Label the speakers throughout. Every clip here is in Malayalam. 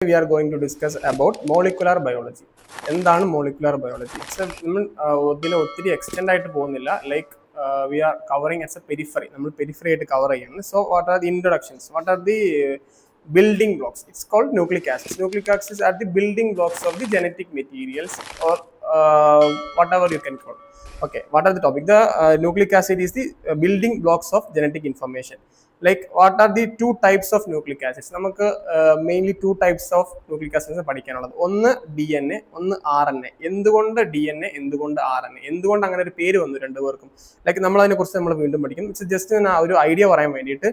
Speaker 1: We are going to discuss about molecular biology. എന്താണ് molecular biology? നമ്മൾ ഇതിനെ ഒത്തിരി എക്സ്റ്റെൻഡ് ആയിട്ട് പോകുന്നില്ല. Like we are covering as a periphery. നമ്മൾ പെരിഫറി ആയിട്ട് കവർ ചെയ്യുന്നു. So what are the introductions? What are the building blocks? It's called nucleic acids. Nucleic acids are the building blocks of the genetic materials or whatever you can call. Okay, what are the topic? The nucleic acid is the building blocks of genetic information. Like what are the two types of nucleic acids? നമുക്ക് mainly two types of nucleic acids പഠിക്കാനുള്ളത്. ഒന്ന് DNA, ഒന്ന് RNA. എന്തുകൊണ്ട് DNA, എന്തുകൊണ്ട് RNA, എന്തുകൊണ്ട് അങ്ങനെ ഒരു പേര് വന്നു രണ്ടുപേർക്കും? ലൈക്ക് നമ്മൾ അതിനെ കുറിച്ച് നമ്മൾ വീണ്ടും പഠിക്കും. ഇറ്റ്സ് ജസ്റ്റ് ഒരു ഐഡിയ പറയാൻ വേണ്ടിയിട്ട്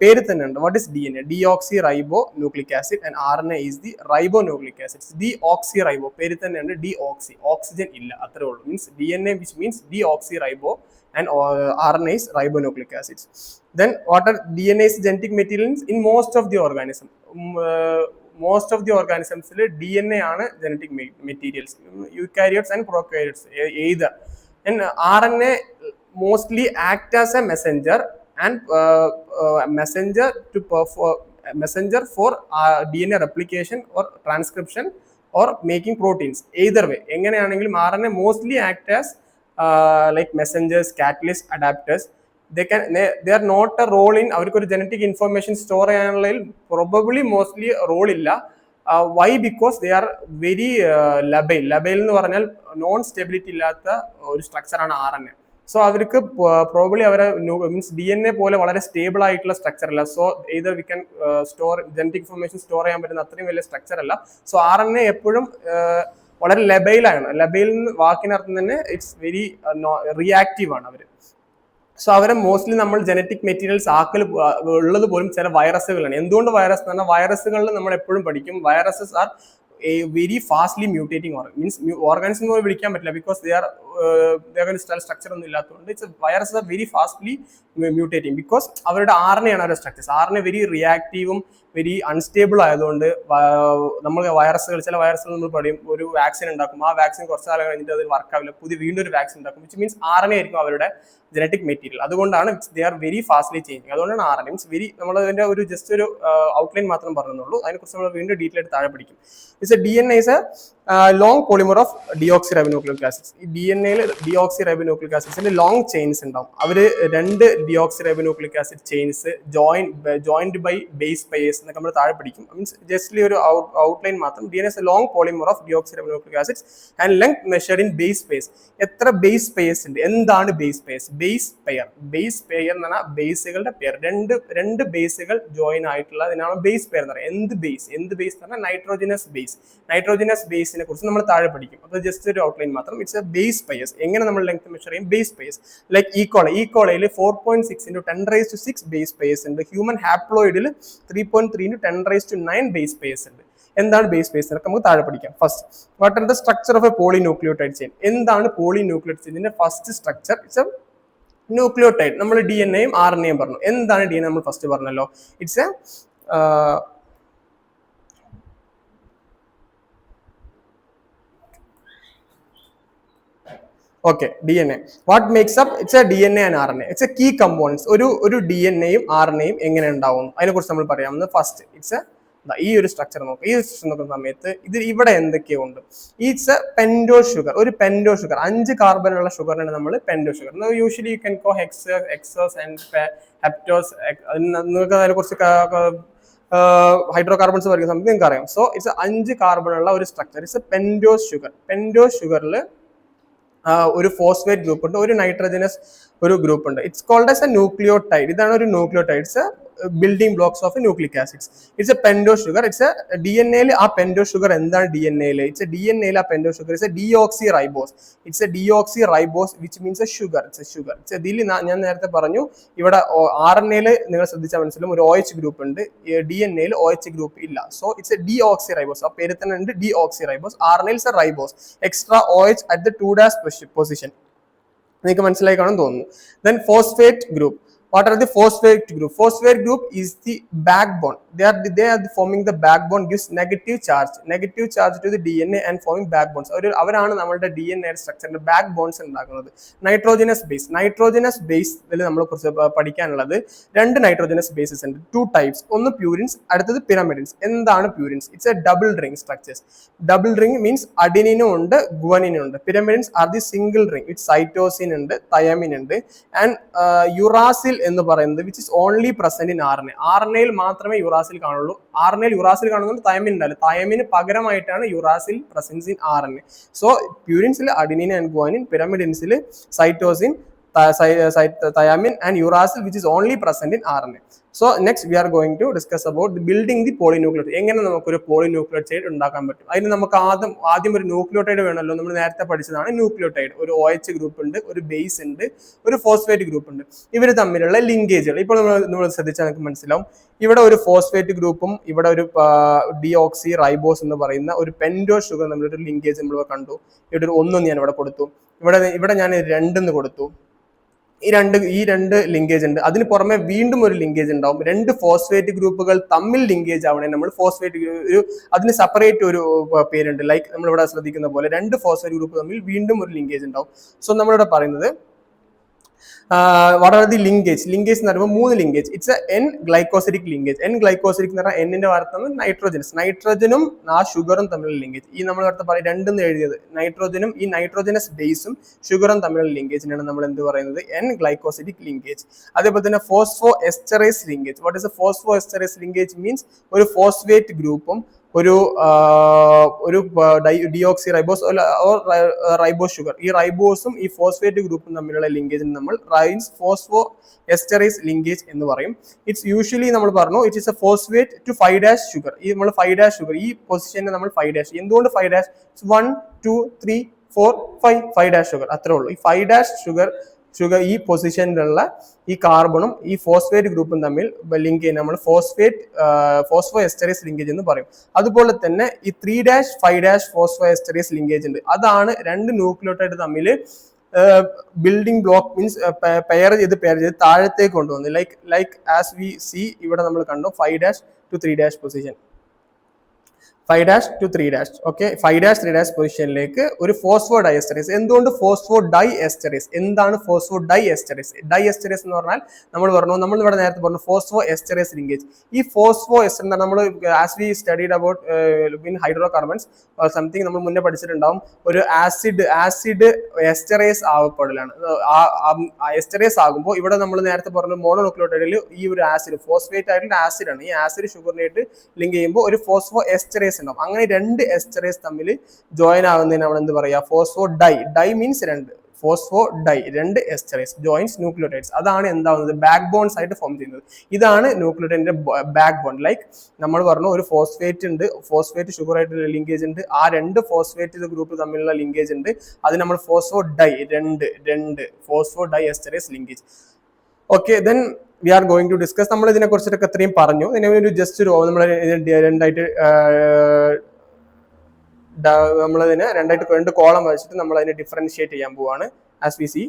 Speaker 1: പേര് തന്നെ ഉണ്ട്. What is DNA? Deoxy ribo nucleic acid and RNA is the ribonucleic acid. Deoxy ribo പേര് തന്നെ ഉണ്ട്. Deoxy, ഓക്സിജൻ ഇല്ല, അത്രേ ഉള്ളൂ. Means DNA which means deoxy ribo and RNA is ribonucleic acids. Then what are DNA's genetic materials in most of the organism? Most of the organisms DNA ആണ് genetic materials. Eukaryotes and prokaryotes either. And RNA mostly act as a messenger and messenger for DNA replication or transcription or making proteins. Either way, എങ്ങനെയാണെങ്കിലും RNA mostly act as like messengers, catalysts, adapters. They are not a role in avarku genetic information store cheyanalil probably mostly role illa. Why? Because they are very labile nu parnal non stability illatha oru structure aanu RNA. So avarku probably avara means DNA pole valare stable aayittulla structure alla. So either we can store genetic information store cheyan pattuna athrayum veliya structure alla. So RNA eppozhum വളരെ ലബൈലാണ്. ലബൈൽ വാക്കിനർത്ഥം തന്നെ ഇറ്റ്സ് വെരി റിയാക്റ്റീവ് ആണ് അവർ. സോ അവരെ മോസ്റ്റ്ലി നമ്മൾ ജനറ്റിക് മെറ്റീരിയൽസ് ആക്കൽ ഉള്ളത് പോലും ചില വൈറസുകളാണ്. എന്തുകൊണ്ട് വൈറസ് എന്ന് പറഞ്ഞാൽ വൈറസുകളിൽ നമ്മൾ എപ്പോഴും പഠിക്കും viruses R very fastly mutating means organism പോലും വിളിക്കാൻ പറ്റില്ല because they are structure ഒന്നും ഇല്ലാത്തതുകൊണ്ട് it's viruses are very fastly mutating because അവരുടെ RNA ആണ് അവരുടെ സ്ട്രക്ചേഴ്സ്. RNA വെരി റിയാക്റ്റീവും വെരി അൺസ്റ്റേബിൾ ആയതുകൊണ്ട് നമ്മൾ ചില വൈറസുകൾ നമ്മൾ പറയും ഒരു വാക്സിൻ ഉണ്ടാക്കും, ആ വാക്സിൻ കുറച്ച് കാലം കഴിഞ്ഞിട്ട് അതിൽ വർക്ക് ആവില്ല, വീണ്ടും ഒരു വാക്സിൻ ഉണ്ടാക്കും, വിച്ച് മീൻസ് RNA ആയിരിക്കും അവരുടെ ജനറ്റിക് മെറ്റീരിയൽ. അതുകൊണ്ടാണ് they are very fastly changing. അതുകൊണ്ടാണ് RNA മീൻസ് വെരി നമ്മൾ അതിന്റെ ഒരു ജസ്റ്റ് ഒരു ഔട്ട്ലൈൻ മാത്രം പറഞ്ഞുള്ളൂ. അതിനെക്കുറിച്ച് നമ്മൾ വീണ്ടും ഡീറ്റെയിൽ ആയിട്ട് താഴെ പഠിക്കും. DNA is a long polymer of deoxyribonucleic acids. ഈ DNA യിൽ deoxyribonucleic acidsന്റെ ലോങ് ചെയിൻസ് ഉണ്ടാവും. അവര് രണ്ട് deoxyribonucleic acid chains joined by base pairs എന്നൊക്കെ നമ്മൾ താഴെ പഠിക്കും. മീൻസ് ജസ്റ്റ്ലി ഒരു ഔട്ട്ലൈൻ മാത്രം. DNA is a long polymer of deoxyribonucleic acids and length measured in base pairs. എത്ര ബേസ് പെയർസ് ഉണ്ട്? എന്താണ് ബേസ് പെയർസ്? ബേസ് പെയർ എന്ന് പറഞ്ഞാൽ ബേസുകളുടെ പെയർ, രണ്ട് ബേസുകൾ ജോയിൻ ആയിട്ടുള്ള അതിനാണ് ബേസ് പെയർ എന്ന് പറയുന്നത്. എന്ത് ബേസ് എന്ന് പറഞ്ഞാൽ നൈട്രോജനസ് ബേസിനെ കുറിച്ച് നമ്മൾ താഴെ പഠിക്കും. അപ്പോൾ ജസ്റ്റ് ഒരു ഔട്ട്ലൈൻ മാത്രം. It's a base pairs. എങ്ങനെ നമ്മൾ ലെങ്ത് മെഷർ ചെയ്യും? Base pairs. ലൈക്ക് ഈക്കോളയിൽ 4.6 × 10⁻⁶ ബേസ് പെയർസ് ഉണ്ട്. ഹ്യൂമൻ ഹാപ്ലോയിഡിൽ 3.3 × 10⁹ ബേസ് പെയർസ് ഉണ്ട്. എന്താണ് ബേസ് പെയർസ് എന്നൊക്കെ നമുക്ക് താഴെ പഠിക്കാം. First, what are the structure of a polynucleotide chain? എന്താണ് പോളിന്യൂക്ലിയോടൈഡ് ചെയിനിന്റെ first structure? It's a nucleotide. നമ്മൾ DNAയും RNAയും പറഞ്ഞു. എന്താണ് DNA? നമ്മൾ ഫസ്റ്റ് പറഞ്ഞല്ലോ. It's a okay, DNA. What makes up? It's a DNA and RNA. It's a key components. ഒരു DNAയും RNAയും എങ്ങനെ ഉണ്ടാവും അതിനെ കുറിച്ച് നമ്മൾ പറയാം. ഫസ്റ്റ്, ഇറ്റ്സ് ഈ ഒരു സ്ട്രക്ചർ നോക്കുക. ഈ സ്ട്രക്ചർ നോക്കുന്ന സമയത്ത് ഇവിടെ എന്തൊക്കെയുണ്ട്? It's a pento sugar. ഒരു പെൻഡോ ഷുഗർ 5 കാർബണുള്ള ഷുഗറിനാണ് നമ്മൾ pento sugar. Usually you can call hexose and heptose. നിങ്ങൾക്ക് അതിനെ കുറിച്ച് ഹൈഡ്രോ കാർബൺസ് പറയുന്ന സമയത്ത് നിങ്ങൾക്ക് അറിയാം. സോ ഇറ്റ്സ് 5 കാർബണുള്ള ഒരു structure. It's a pento sugar. പെൻഡോ ഷുഗറിൽ ഒരു ഫോസ്ഫേറ്റ് ഗ്രൂപ്പ് ഉണ്ട്, ഒരു നൈട്രോജനസ് ഒരു ഗ്രൂപ്പ് ഉണ്ട്. It's called as a nucleotide. ഇതാണ് ഒരു nucleotide. It's building blocks of a nucleic acids. It's a pento sugar. It's a DNA യിൽ ആ pento sugar എന്താണ്? DNA യിൽ it's a DNA യിൽ ആ pento sugar is a deoxyribose. It's a deoxyribose which means a sugar. It's a sugar. ഇതിൽ ഞാൻ നേരത്തെ പറഞ്ഞു ഇവിടെ RNA യിൽ നിങ്ങൾ ശ്രദ്ധിച്ചാൽ മനസ്സിലാവും ഒരു OH ഗ്രൂപ്പ് ഉണ്ട്, DNA യിൽ OH ഗ്രൂപ്പ് ഇല്ല. So it's a deoxyribose. ആ പേര് തന്നെ ഉണ്ട് deoxyribose. RNA is a ribose, extra OH at the 2' position. നിങ്ങൾക്ക് മനസ്സിലായി കാണും തോന്നുന്നു. Then phosphate group. What are the phosphate group? Phosphate group is the backbone. They are forming the backbone, gives negative charge to the DNA and forming backbones. അവരാണ് നമ്മുടെ DNA സ്ട്രക്ചറിന്റെ backbones ഉണ്ടാക്കുന്നത്. Nitrogenous base ഇതിൽ നമ്മൾ കുറച്ച് പഠിക്കാനുള്ളത് രണ്ട് nitrogenous bases ഉണ്ട്, two types. ഒന്ന് purines, അടുത്തത് pyrimidines. എന്താണ് purines? It's a double ring structures. Double ring means adenine ഉണ്ട് guanine ഉണ്ട്. Pyrimidines are the single ring. It's cytosine ഉണ്ട്, thymine ഉണ്ട്, and uracil എന്ന് പറയുന്നത് which is only present in RNA. RNAയിൽ മാത്രമേ uracil കാണുള്ളൂ. RNAയിൽ uracil കാണുന്നത് thymine ഉണ്ടല്ലോ. thymine പകരമായിട്ടാണ് uracil presence in RNA. So purinesൽ adenine and guanine, pyrimidinesൽ cytosine, thymine and uracil which is only present in RNA. So next we are going to discuss about the building the polynucleotide. എങ്ങനെ നമുക്ക് ഒരു polynucleotide ഉണ്ടാക്കാൻ പറ്റും? അതിന് നമുക്ക് ആദ്യം ഒരു ന്യൂക്ലിയോടൈഡ് വേണമല്ലോ. നമ്മൾ നേരത്തെ പഠിച്ചതാണ് ന്യൂക്ലിയോടൈഡ്. ഒരു OH ഗ്രൂപ്പ് ഉണ്ട്, ഒരു ബേസ് ഉണ്ട്, ഒരു ഫോസ്ഫേറ്റ് ഗ്രൂപ്പ് ഉണ്ട്. ഇവർ തമ്മിലുള്ള ലിങ്കേജുകൾ ഇപ്പോൾ നമ്മൾ ശ്രദ്ധിച്ചാൽ നമുക്ക് മനസ്സിലാവും. ഇവിടെ ഒരു ഫോസ്ഫേറ്റ് ഗ്രൂപ്പും ഇവിടെ ഒരു ഡിയോക്സി റൈബോസ് എന്ന് പറയുന്ന ഒരു പെൻറ്റോ ഷുഗർ നമ്മളൊരു ലിങ്കേജ് നമ്മൾ കണ്ടു. ഇവിടെ ഒരു 1 ഞാൻ ഇവിടെ കൊടുത്തു, ഇവിടെ ഞാൻ 2 കൊടുത്തു. ഈ രണ്ട് ലിങ്കേജ് ഉണ്ട്. അതിന് പുറമെ വീണ്ടും ഒരു ലിങ്കേജ് ഉണ്ടാവും. രണ്ട് ഫോസ്ഫേറ്റ് ഗ്രൂപ്പുകൾ തമ്മിൽ ലിങ്കേജ് ആവണേ നമ്മൾ ഫോസ്ഫേറ്റ് അതിന് സെപ്പറേറ്റ് ഒരു പേരുണ്ട്. ലൈക്ക് നമ്മളിവിടെ ശ്രദ്ധിക്കുന്ന പോലെ രണ്ട് ഫോസ്ഫേറ്റ് ഗ്രൂപ്പ് തമ്മിൽ വീണ്ടും ഒരു ലിങ്കേജ് ഉണ്ടാവും. സോ നമ്മളിവിടെ പറയുന്നത് what are the linkage എന്ന് പറയുമ്പോൾ 3 linkage. It's A N glycosidic linkage. N glycosidic എന്ന് പറഞ്ഞാൽ N-ന്റെ അർത്ഥം നൈട്രജനും ആ ഷുഗറും തമ്മിലുള്ള ലിങ്കേജ്. ഈ നമ്മൾ അടുത്ത് പറയും രണ്ടെന്ന് എഴുതിയത് നൈട്രോജനും ഈ നൈട്രോജനസ് ബേസും ഷുഗറും തമ്മിലുള്ള ലിങ്കേജിനാണ് നമ്മൾ എന്ത് പറയുന്നത്? N glycosidic linkage. അതേപോലെ തന്നെ phospho esterase linkage. What is A phospho esterase linkage? Means ഒരു ഫോസ്ഫേറ്റ് ഗ്രൂപ്പും ഒരു ഡിയോക്സി റൈബോസ് റൈബോസ് ഷുഗർ, ഈ റൈബോസും ഈ ഫോസ്ഫേറ്റ് ഗ്രൂപ്പും തമ്മിലുള്ള ലിങ്കേജിന് നമ്മൾ ഫോസ്ഫോ എസ്റ്ററേസ് ലിങ്കേജ് എന്ന് പറയും. ഇറ്റ്സ് യൂഷ്വലി നമ്മൾ പറഞ്ഞു it is a phosphate to 5' sugar. ഈ നമ്മൾ 5' ഷുഗർ ഈ പൊസിഷനെ നമ്മൾ 5'. എന്തുകൊണ്ട് 5'? 1 2 3 4 5 ഷുഗർ, അത്രേ ഉള്ളൂ. ഈ 5' ഷുഗർ ഈ പൊസിഷനിലുള്ള ഈ കാർബണും ഈ ഫോസ്ഫേറ്റ് ഗ്രൂപ്പും തമ്മിൽ ലിങ്ക് ചെയ്യുന്ന നമ്മൾ ഫോസ്ഫോ എസ്റ്ററേസ് ലിങ്കേജ് എന്ന് പറയും. അതുപോലെ തന്നെ ഈ 3' 5' ഫോസ്ഫോ എസ്റ്ററേസ് ലിങ്കേജ് ഉണ്ട്. അതാണ് രണ്ട് ന്യൂക്ലിയോടൈഡ് തമ്മിൽ ബിൽഡിംഗ് ബ്ലോക്ക് മീൻസ് പെയർ ചെയ്ത് താഴത്തേക്ക് കൊണ്ടുവന്നു. ലൈക്ക് ആസ് വി സി ഇവിടെ നമ്മൾ കണ്ടു 5' to 3' പൊസിഷൻ, 5' to 3'. ഓക്കെ, 5' 3' പൊസിഷനിലേക്ക് ഒരു ഫോസ്ഫോ ഡൈഎസ്റ്ററേസ്. എന്തുകൊണ്ട് ഫോസ്ഫോ ഡൈഎസ്റ്ററേസ്? എന്താണ് ഫോസ്ഫോ ഡൈഎസ്റ്ററേസ്? ഡൈഎസ്റ്ററേസ് എന്ന് പറഞ്ഞാൽ നമ്മൾ ഇവിടെ നേരത്തെ പറഞ്ഞു ഫോസ്ഫോ എസ്റ്ററേസ് ലിങ്കേജ്. ഈ ഫോസ്ഫോ എസ്റ്റർ എന്താണ്? നമ്മൾ as we studied about in hydro carbons something നമ്മൾ മുന്നേ പഠിച്ചിട്ടുണ്ടാവും. ഒരു ആസിഡ് എസ്റ്ററേസ് ആവപ്പെടലാണ്. എസ്റ്ററേസ് ആകുമ്പോൾ ഇവിടെ നമ്മൾ നേരത്തെ പറഞ്ഞു മോണോന്യൂക്ലിയോടൈഡിൽ ഈ ഒരു ആസിഡ് ഫോസ്ഫേറ്റ് ആയിട്ടുള്ള ആസിഡാണ്. ഈ ആസിഡ് ഷുഗറിനായിട്ട് ലിങ്ക് ചെയ്യുമ്പോൾ ഒരു ഫോസ്ഫോ എസ്റ്ററേസ് ഉണ്ടാവും. അങ്ങനെ രണ്ട് എസ്റ്ററേസ് തമ്മിൽ ജോയിൻ ആകുന്നതിന് നമ്മൾ എന്ത് പറയാ? Phospho di means phospho di, രണ്ട് എസ്റ്ററേസ് ജോയിൻസ് ന്യൂക്ലിയോടൈഡ്സ്. അതാണ് എന്താവുന്നത്? ബാക്ക് ബോൺസ് ആയിട്ട് ഫോം ചെയ്യുന്നത്. ഇതാണ് ന്യൂക്ലിയോടൈഡിന്റെ ബാക്ക് ബോൺ. ലൈക്ക് നമ്മൾ പറഞ്ഞു ഒരു ഫോസ്ഫേറ്റ് ഉണ്ട്, ഫോസ്ഫേറ്റ് ഷുഗർ ആയിട്ടുള്ള ലിങ്കേജ് ഉണ്ട്. ആ രണ്ട് ഫോസ്ഫേറ്റ് ഗ്രൂപ്പ് തമ്മിലുള്ള ലിങ്കേജ് ഉണ്ട്. അത് നമ്മൾ ഫോസ്ഫോ ഡൈ, രണ്ട് phospho di esterase linkage. Okay, then we are going to discuss. നമ്മൾ ഇതിനെ കുറിച്ചിട്ടൊക്കെ ഇത്രയും പറഞ്ഞു. ഇതിനെ ഒരു ജസ്റ്റ് നമ്മൾ രണ്ടായിട്ട് നമ്മളതിനെ രണ്ട് കോളം വെച്ചിട്ട് നമ്മൾ അതിനെ ഡിഫറൻഷിയേറ്റ് ചെയ്യാൻ പോവാണ്. ആസ് വി സി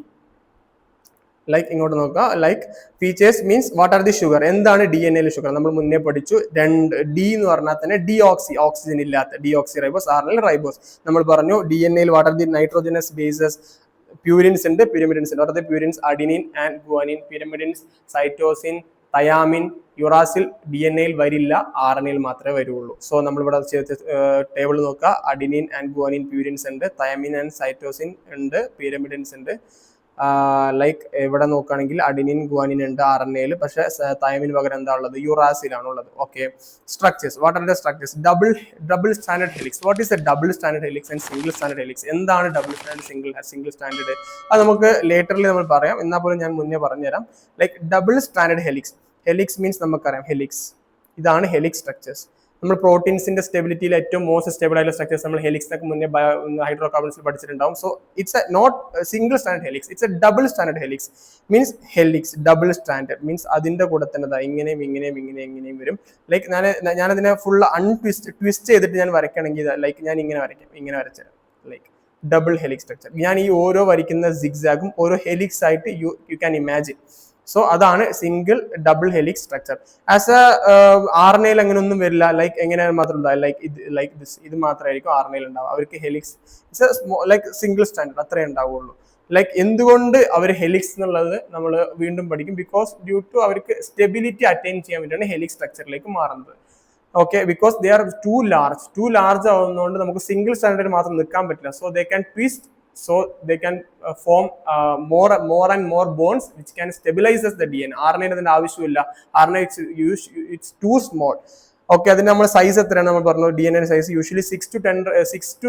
Speaker 1: ലൈക്ക് ഇങ്ങോട്ട് നോക്കുക. Like features means what are the sugar? എന്താണ് DNA ഷുഗർ? നമ്മൾ മുന്നേ പഠിച്ചു. ഡി എന്ന് പറഞ്ഞാൽ തന്നെ ഓക്സിജൻ ഇല്ലാത്ത ഡിയോക്സി റൈബോസ്, RNA റൈബോസ്. നമ്മൾ പറഞ്ഞു DNA what are the nitrogenous bases? Purines ഉണ്ട്, പിരിമിഡിൻസ് ഉണ്ട്. അതായത് purines adenine and guanine, pyrimidines cytosine, thymine, uracil DNA വരില്ല, RNA മാത്രമേ വരുള്ളൂ. സോ നമ്മളിവിടെ ടേബിൾ നോക്കുക. അഡിനിൻ ആൻഡ് ഗുവാനിൻ പ്യൂരിൻസ് ഉണ്ട്, തയാമിൻ ആൻഡ് സൈറ്റോസിൻ ഉണ്ട്, പിരിമിഡിൻസ് ഉണ്ട്. ലൈക്ക് ഇവിടെ നോക്കുകയാണെങ്കിൽ അഡിനിൻ ഗുവാനിൻ ഉണ്ട് RNA, പക്ഷേ തയാമിന് പകരം എന്താ ഉള്ളത്? യുറാസിലാണ് ഉള്ളത്. Okay, structures. What are the structures? Double standard helix. What is the double standard helix and single standard helix? എന്താണ് ഡബിൾ സ്റ്റാൻഡേർഡ്, സിംഗിൾ സ്റ്റാൻഡേർഡ്? അത് നമുക്ക് ലേറ്ററിൽ നമ്മൾ പറയാം. എന്നാൽ പോലും ഞാൻ മുന്നേ പറഞ്ഞുതരാം. Like double standard helix means നമുക്കറിയാം ഹെലിക്സ്, ഇതാണ് ഹെലിക്സ് സ്ട്രക്ചേഴ്സ്. നമ്മൾ പ്രോട്ടീൻസിന്റെ സ്റ്റെബിലിറ്റിയിൽ ഏറ്റവും മോസ്റ്റ് സ്റ്റേബിൾ ആയിട്ടുള്ള സ്ട്രക്ചേഴ്സ് നമ്മൾ ഹെലിക്സിനൊക്കെ മുന്നേ ഹൈഡ്രോ കാർബൺസിൽ പഠിച്ചിട്ടുണ്ടാവും. So it's a not single standard helix, it's a double standard helix. Means helix double standard means അതിന്റെ കൂടെ തന്നെ ഇങ്ങനെയും വരും. ലൈക്ക് ഞാനതിനെ ഫുൾ ട്വിസ്റ്റ് ചെയ്തിട്ട് ഞാൻ വരയ്ക്കണമെങ്കിൽ ലൈക്ക് ഞാൻ ഇങ്ങനെ വരച്ചു. Like double helix structure. ഞാൻ ഈ ഓരോ വരയ്ക്കുന്ന സിഗ്സാഗും ഓരോ ഹെലിക്സ് ആയിട്ട് യു ക്യാൻ ഇമാജിൻ. സോ അതാണ് single double helix structure. As A RNA അങ്ങനെ ഒന്നും വരില്ല. ലൈക്ക് എങ്ങനെയാണ് മാത്രം ഉണ്ടാവില്ല, ലൈക്ക് ദിസ്, ഇത് മാത്രമായിരിക്കും RNA ഉണ്ടാവുക. അവർക്ക് ഹെലിക്സ് ലൈക്ക് സിംഗിൾ സ്റ്റാൻഡേർഡ് അത്രേ ഉണ്ടാവുള്ളൂ. ലൈക്ക് എന്തുകൊണ്ട് അവർ ഹെലിക്സ് എന്നുള്ളത് നമ്മൾ വീണ്ടും പഠിക്കും. ബിക്കോസ് ഡ്യൂ ടു അവർക്ക് സ്റ്റെബിലിറ്റി അറ്റൈൻ ചെയ്യാൻ വേണ്ടിയാണ് ഹെലിക്സ് സ്ട്രക്ചറിലേക്ക് മാറുന്നത്. Okay, because they are too large ആവുന്നതുകൊണ്ട് നമുക്ക് സിംഗിൾ സ്റ്റാൻഡേർഡ് മാത്രം നിൽക്കാൻ പറ്റില്ല. So they can twist, so they can form more and more bonds which can stabilizes the DNA. RNA അതിന്റെ ആവശ്യമില്ല. RNA it's too small. Okay, അതിന് നമ്മൾ സൈസ് എത്രയാണ് നമ്മൾ പറഞ്ഞു? DNA size usually 6 to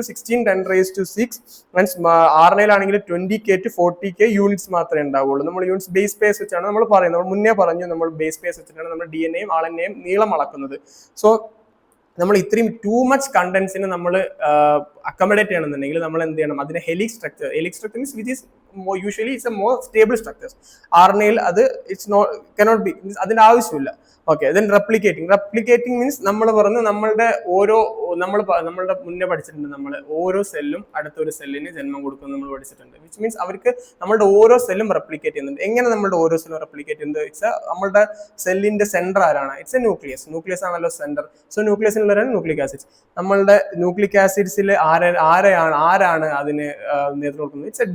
Speaker 1: 16 10⁻⁶. RNA ആണെങ്കിൽ 20K to 40K യൂണിറ്റ്സ് മാത്രമേ ഉണ്ടാവുള്ളൂ. നമ്മൾ യൂണിറ്റ്സ് ബേസ് പേസ് വെച്ചാണ് നമ്മൾ പറയുന്നത്. നമ്മൾ മുന്നേ പറഞ്ഞു, നമ്മൾ ബേസ് പേസ് വെച്ചിട്ടാണ് നമ്മൾ DNA യും RNA യും നീളം അളക്കുന്നത്. സോ നമ്മൾ ഇത്രയും ടു മച്ച് കണ്ടന്റ്സിനെ നമ്മൾ അക്കോമഡേറ്റ് ചെയ്യണമെന്നുണ്ടെങ്കിൽ നമ്മൾ എന്ത് ചെയ്യണം? അതിന് helix structure means which is usually it's A more stable structure. RNA അത് കനോട്ട് ബി, അതിന്റെ ആവശ്യമില്ല. ഓക്കെ, ദെൻ റെപ്ലിക്കേറ്റിംഗ് മീൻസ് നമ്മൾ പറഞ്ഞു നമ്മളുടെ നമ്മളുടെ മുന്നേ പഠിച്ചിട്ടുണ്ട്, നമ്മൾ ഓരോ സെല്ലും അടുത്തൊരു സെല്ലിന് ജന്മം കൊടുക്കുന്നു നമ്മൾ പഠിച്ചിട്ടുണ്ട്. വിച്ച് മീൻസ് അവർക്ക് നമ്മളുടെ ഓരോ സെല്ലും റെപ്ലിക്കേറ്റ് ചെയ്യുന്നുണ്ട്. എങ്ങനെ നമ്മളുടെ ഓരോ സെല്ലും റെപ്ലിക്കേറ്റ് ചെയ്യുന്നത്? ഇറ്റ്സ് നമ്മളുടെ സെല്ലിന്റെ സെന്റർ ആരാണ്? ഇറ്റ്സ് എ ന്യൂക്ലിയസ് ആണല്ലോ സെന്റർ. സോ ന്യൂക്ലിയസിലുള്ളവരാണ് ന്യൂക്ലിക് ആസിഡ്സ്. നമ്മളുടെ ന്യൂക്ലിക് ആസിഡ്സിൽ ആരാണ് അതിന് നേതൃത്വം കൊടുക്കുന്നത്? ഇറ്റ്സ് എ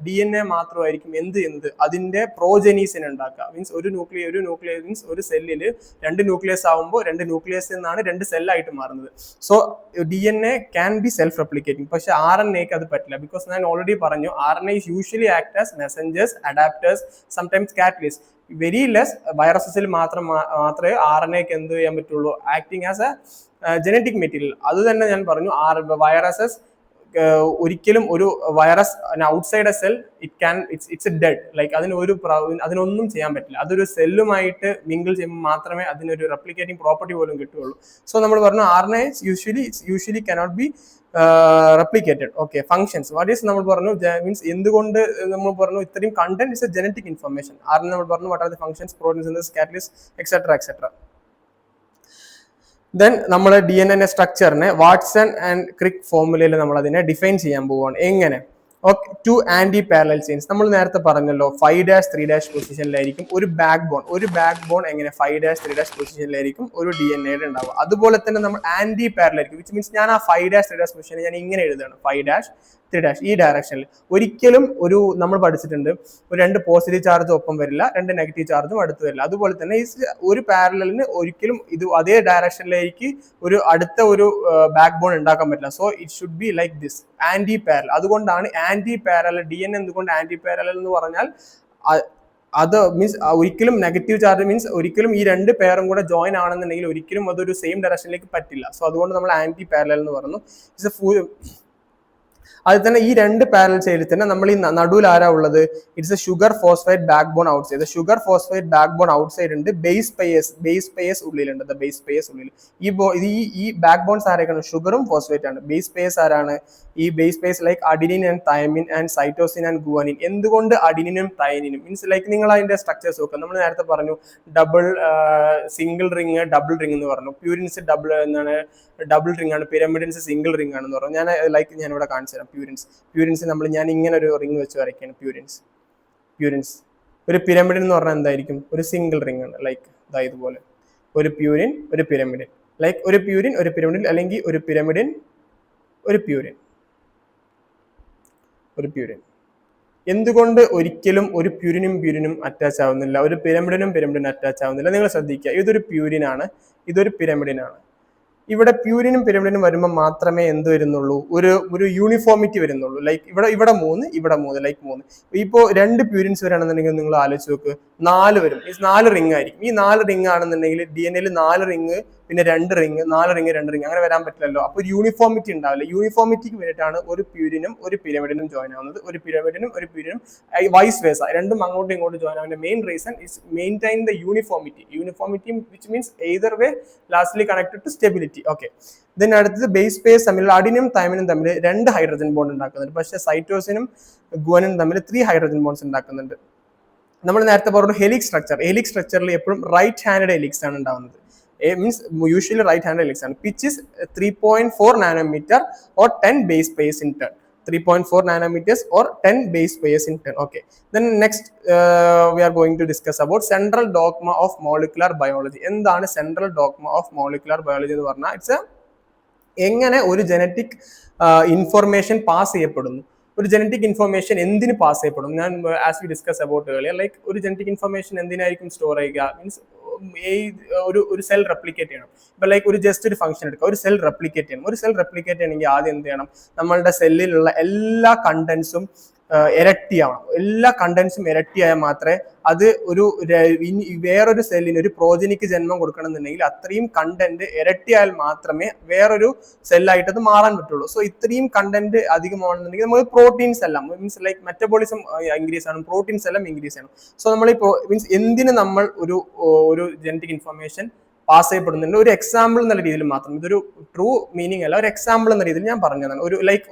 Speaker 1: DNA മാത്രമായിരിക്കും എന്ത് ചെയ്യുന്നത്? അതിന്റെ പ്രോജനീസിനെ ഉണ്ടാക്കുക. മീൻസ് ഒരു ന്യൂക്ലിയസ് മീൻസ് ഒരു സെല്ലില് 2 ന്യൂക്ലിയസ് ആവുമ്പോൾ 2 ന്യൂക്ലിയസ് എന്നാണ് 2 സെല്ലായിട്ട് മാറുന്നത്. So DNA can be self replicating. പക്ഷെ RNAക്ക് അത് പറ്റില്ല. ബിക്കോസ് ഞാൻ ഓൾറെഡി പറഞ്ഞു, RNA usually act as messengers, adaptors, sometimes catalyst. Very less വൈറസസിൽ മാത്രമേ RNAക്ക് എന്ത് ചെയ്യാൻ പറ്റുള്ളൂ? Acting as a genetic material. അത് തന്നെ ഞാൻ പറഞ്ഞു, വൈറസസ് ഒരിക്കലും ഒരു virus outside a cell it's dead. Like അതിനൊന്നും ചെയ്യാൻ പറ്റില്ല. അതൊരു സെല്ലുമായിട്ട് മിങ്കിൾ ചെയ്യുമ്പോൾ മാത്രമേ അതിനൊരു റെപ്ലിക്കേറ്റിംഗ് പ്രോപ്പർട്ടി പോലും കിട്ടുകയുള്ളൂ. സോ നമ്മൾ പറഞ്ഞു RNA usually cannot be replicated. Okay, functions. What is നമ്മൾ പറഞ്ഞു? മീൻസ് എന്തുകൊണ്ട് നമ്മൾ പറഞ്ഞു ഇത്രയും content is A genetic information. RNA നമ്മൾ പറഞ്ഞു what are the functions, protein synthesis, catalyst, etc. Then നമ്മൾ DNA സ്ട്രക്ചറിനെ വാട്സൺ ആൻഡ് ക്രിക്ക് ഫോർമുലയിൽ നമ്മൾ അതിനെ ഡിഫൈൻ ചെയ്യാൻ പോവുകയാണ്. എങ്ങനെ? Okay, 2 anti parallel chains. നമ്മൾ നേരത്തെ പറഞ്ഞല്ലോ 5'3' പൊസിഷനിലായിരിക്കും ഒരു ബാക്ക് ബോൺ എങ്ങനെ 5'3' പൊസിഷനിലായിരിക്കും ഒരു DNA ഉണ്ടാവുക. അതുപോലെ തന്നെ നമ്മൾ ആന്റി പാരലൽ ആയിരിക്കും. വിച്ച് മീൻസ് ഞാൻ ആ 5'3' പൊസിഷനെ ഞാൻ ഇങ്ങനെ എഴുതുകയാണ്, 5'3' ഈ ഡയറക്ഷനിൽ. ഒരിക്കലും നമ്മൾ പഠിച്ചിട്ടുണ്ട്, ഒരു 2 പോസിറ്റീവ് ചാർജ് ഒപ്പം വരില്ല, 2 നെഗറ്റീവ് ചാർജും അടുത്ത് വരില്ല. അതുപോലെ തന്നെ ഒരു പാരലലിന് ഒരിക്കലും അതേ ഡയറക്ഷനിലേക്ക് അടുത്ത ഒരു ബാക്ക് ബോൺ ഉണ്ടാക്കാൻ പറ്റില്ല. So it should be like this, anti parallel. അതുകൊണ്ടാണ് ആന്റി പാരലൽ DNA എന്തുകൊണ്ട് ആന്റി പാരലൽ എന്ന് പറഞ്ഞാൽ അത് മീൻസ് ഒരിക്കലും നെഗറ്റീവ് ചാർജ് മീൻസ് ഒരിക്കലും ഈ 2 പേരും കൂടെ ജോയിൻ ആണെന്നുണ്ടെങ്കിൽ ഒരിക്കലും അതൊരു സെയിം ഡയറക്ഷനിലേക്ക് പറ്റില്ല. സോ അതുകൊണ്ട് നമ്മൾ ആന്റി പാരലൽ എന്ന് പറഞ്ഞു. അതിൽ തന്നെ ഈ 2 പാരലൽ സൈഡിൽ തന്നെ നമ്മൾ ഈ നടുവിൽ ആരാ ഉള്ളത്? It's A sugar phosphate back born out side. Sugar phosphate back born out side ഉണ്ട്, ബേസ് പേയേഴ്സ് ഉള്ളിലുണ്ട്. ബേസ് പേയേഴ്സ് ഉള്ളിൽ ഈ ബാക്ക് ബോൺസ് ആരൊക്കെയാണ്? ഷുഗറും ഫോസ്ഫേറ്റ് ആണ്. ബേസ് പേയേഴ്സ് ആരാണ്? ഈ base pairs like adenine and thymine and cytosine and guanine. എന്തുകൊണ്ട് അഡിനിനും തൈനിനും? മീൻസ് ലൈക്ക് നിങ്ങൾ അതിന്റെ സ്ട്രക്ചേഴ്സ് നോക്കുക. നമ്മൾ നേരത്തെ പറഞ്ഞു സിംഗിൾ റിങ്, ഡബിൾ റിങ് എന്ന് പറഞ്ഞു. പ്യൂരിൻസ് ഡബിൾ റിംഗ് ആണ്, പിരമിഡിൻസ് സിംഗിൾ റിംഗ് ആണെന്ന് പറഞ്ഞു. ഞാൻ ഇവിടെ കാണിച്ചു തരാം. പ്യൂരിൻസ് ഞാൻ ഇങ്ങനെ ഒരു റിംഗ് വെച്ച് വരയ്ക്കുകയാണ്. പ്യൂരിൻസ് ഒരു പിരമിഡിൻ എന്ന് പറഞ്ഞാൽ എന്തായിരിക്കും? ഒരു സിംഗിൾ റിംഗ് ആണ്. ലൈക്ക് ഇതുപോലെ ഒരു പ്യൂരിൻ, ഒരു പിരമിഡിൻ. ലൈക്ക് ഒരു പ്യൂരിൻ, ഒരു പിരമിഡിൻ, അല്ലെങ്കിൽ ഒരു പിരമിഡിൻ, ഒരു പ്യൂരിൻ. എന്തുകൊണ്ട് ഒരിക്കലും ഒരു പ്യൂരിനും അറ്റാച്ച് ആവുന്നില്ല, ഒരു പിരമിഡിനും അറ്റാച്ച് ആവുന്നില്ല? നിങ്ങൾ ശ്രദ്ധിക്കുക, ഇതൊരു പ്യൂരിനാണ്, ഇതൊരു പിരമിഡിനാണ്. ഇവിടെ പ്യൂരിനും പിരമിഡിനും വരുമ്പോൾ മാത്രമേ എന്ത് വരുന്നുള്ളൂ? ഒരു യൂണിഫോമിറ്റി വരുന്നുള്ളൂ. ലൈക്ക് ഇവിടെ 3 ലൈക്ക് 3. ഇപ്പോൾ 2 പ്യൂരിൻസ് വരാണെന്നുണ്ടെങ്കിൽ നിങ്ങൾ ആലോചിച്ച് നോക്ക്, 4 വരും. ഈ 4 റിംഗ് ആയിരിക്കും. ഈ 4 റിംഗ് ആണെന്നുണ്ടെങ്കിൽ DNA 4 റിംഗ്, പിന്നെ 2 റിംഗ്, 4 റിംഗ് 2 റിംഗ്, അങ്ങനെ വരാൻ പറ്റില്ലല്ലോ. അപ്പോൾ ഒരു യൂണിഫോമിറ്റി ഉണ്ടാവില്ല. യൂണിഫോമിറ്റിക്ക് വേണ്ടിയിട്ടാണ് ഒരു പ്യൂരിനും ഒരു പിരമിഡിനും ജോയിൻ ആവുന്നത്, ഒരു പിരമിഡിനും വൈസ് വേഴ്സ, രണ്ടും അങ്ങോട്ടും ഇങ്ങോട്ടും ജോയിൻ ആവുന്ന main reason is maintain the uniformity which means either way lastly connected to stability. Okay, ഇതിന് അടുത്തത് ബേസ് പേയേഴ്സ് തമ്മിൽ അഡിനും തൈമിനും തമ്മിൽ 2 ഹൈഡ്രജൻ ബോണ്ട് ഉണ്ടാക്കുന്നുണ്ട്. പക്ഷേ സൈറ്റോസിനും ഗുവാനിനും തമ്മിൽ 3 ഹൈഡ്രജൻ ബോണ്ട്സ് ഉണ്ടാക്കുന്നുണ്ട്. നമ്മൾ നേരത്തെ പറഞ്ഞു ഹെലിക്സ് സ്ട്രക്ചറിൽ എപ്പോഴും റൈറ്റ് ഹാൻഡഡ് ഹെലിക്സ് ആണ് ഉണ്ടാവുന്നത്. Means usually right handed helix, and pitch is 3.4 nanometer or 10 base pairs in turn. 3.4 nanometers or 10 base pairs in 10. Okay, then next we are going to discuss about central dogma of molecular biology. എന്താണ് central dogma of molecular biology എന്ന് പറഞ്ഞാൽ ഇറ്റ്സ് എങ്ങനെ ഒരു ജനറ്റിക് ഇൻഫർമേഷൻ പാസ് ചെയ്യപ്പെടുന്നു, ഒരു ജനറ്റിക് ഇൻഫർമേഷൻ എന്തിന് പാസ് ചെയ്യപ്പെടും. ഞാൻ as we discuss about earlier, like ഒരു ജനറ്റിക് ഇൻഫർമേഷൻ എന്തിനായിരിക്കും സ്റ്റോർ ചെയ്യുക, മീൻസ് ഒരു സെൽ റെപ്ലിക്കേറ്റ് ചെയ്യണം. ഇപ്പൊ ലൈക്ക് ഒരു ജസ്റ്റ് ഒരു ഫംഗ്ഷൻ എടുക്കുക, ഒരു സെൽ റെപ്ലിക്കേറ്റ് ചെയ്യണം. ഒരു സെൽ റെപ്ലിക്കേറ്റ് ചെയ്യണമെങ്കിൽ ആദ്യം എന്ത് ചെയ്യണം, നമ്മളുടെ സെല്ലിലുള്ള എല്ലാ കണ്ടന്റ്സും ഇരട്ടി ആവണം. എല്ലാ കണ്ടന്റ്സും ഇരട്ടി ആയാൽ മാത്രമേ അത് വേറൊരു സെല്ലിന് ഒരു പ്രോജനിക്ക് ജന്മം കൊടുക്കണമെന്നുണ്ടെങ്കിൽ അത്രയും കണ്ടന്റ് ഇരട്ടിയായാൽ മാത്രമേ വേറൊരു സെല്ലായിട്ട് അത് മാറാൻ പറ്റുള്ളൂ. സോ ഇത്രയും കണ്ടന്റ് അധികമാണെന്നുണ്ടെങ്കിൽ നമ്മൾ പ്രോട്ടീൻസ് എല്ലാം മീൻസ് ലൈക്ക് മെറ്റബോളിസം ഇൻക്രീസ് ആണ്, പ്രോട്ടീൻസ് എല്ലാം ഇൻക്രീസ് ചെയ്യണം. സോ നമ്മൾ മീൻസ് എന്തിന് നമ്മൾ ഒരു ജനറ്റിക് ഇൻഫർമേഷൻ പാസ് ചെയ്യപ്പെടുന്നുണ്ട്, ഒരു എക്സാമ്പിൾ എന്നുള്ള രീതിയിൽ മാത്രം, ഇതൊരു ട്രൂ മീനിങ് അല്ല, ഒരു എക്സാമ്പിൾ എന്ന രീതിയിൽ ഞാൻ പറഞ്ഞതാണ്.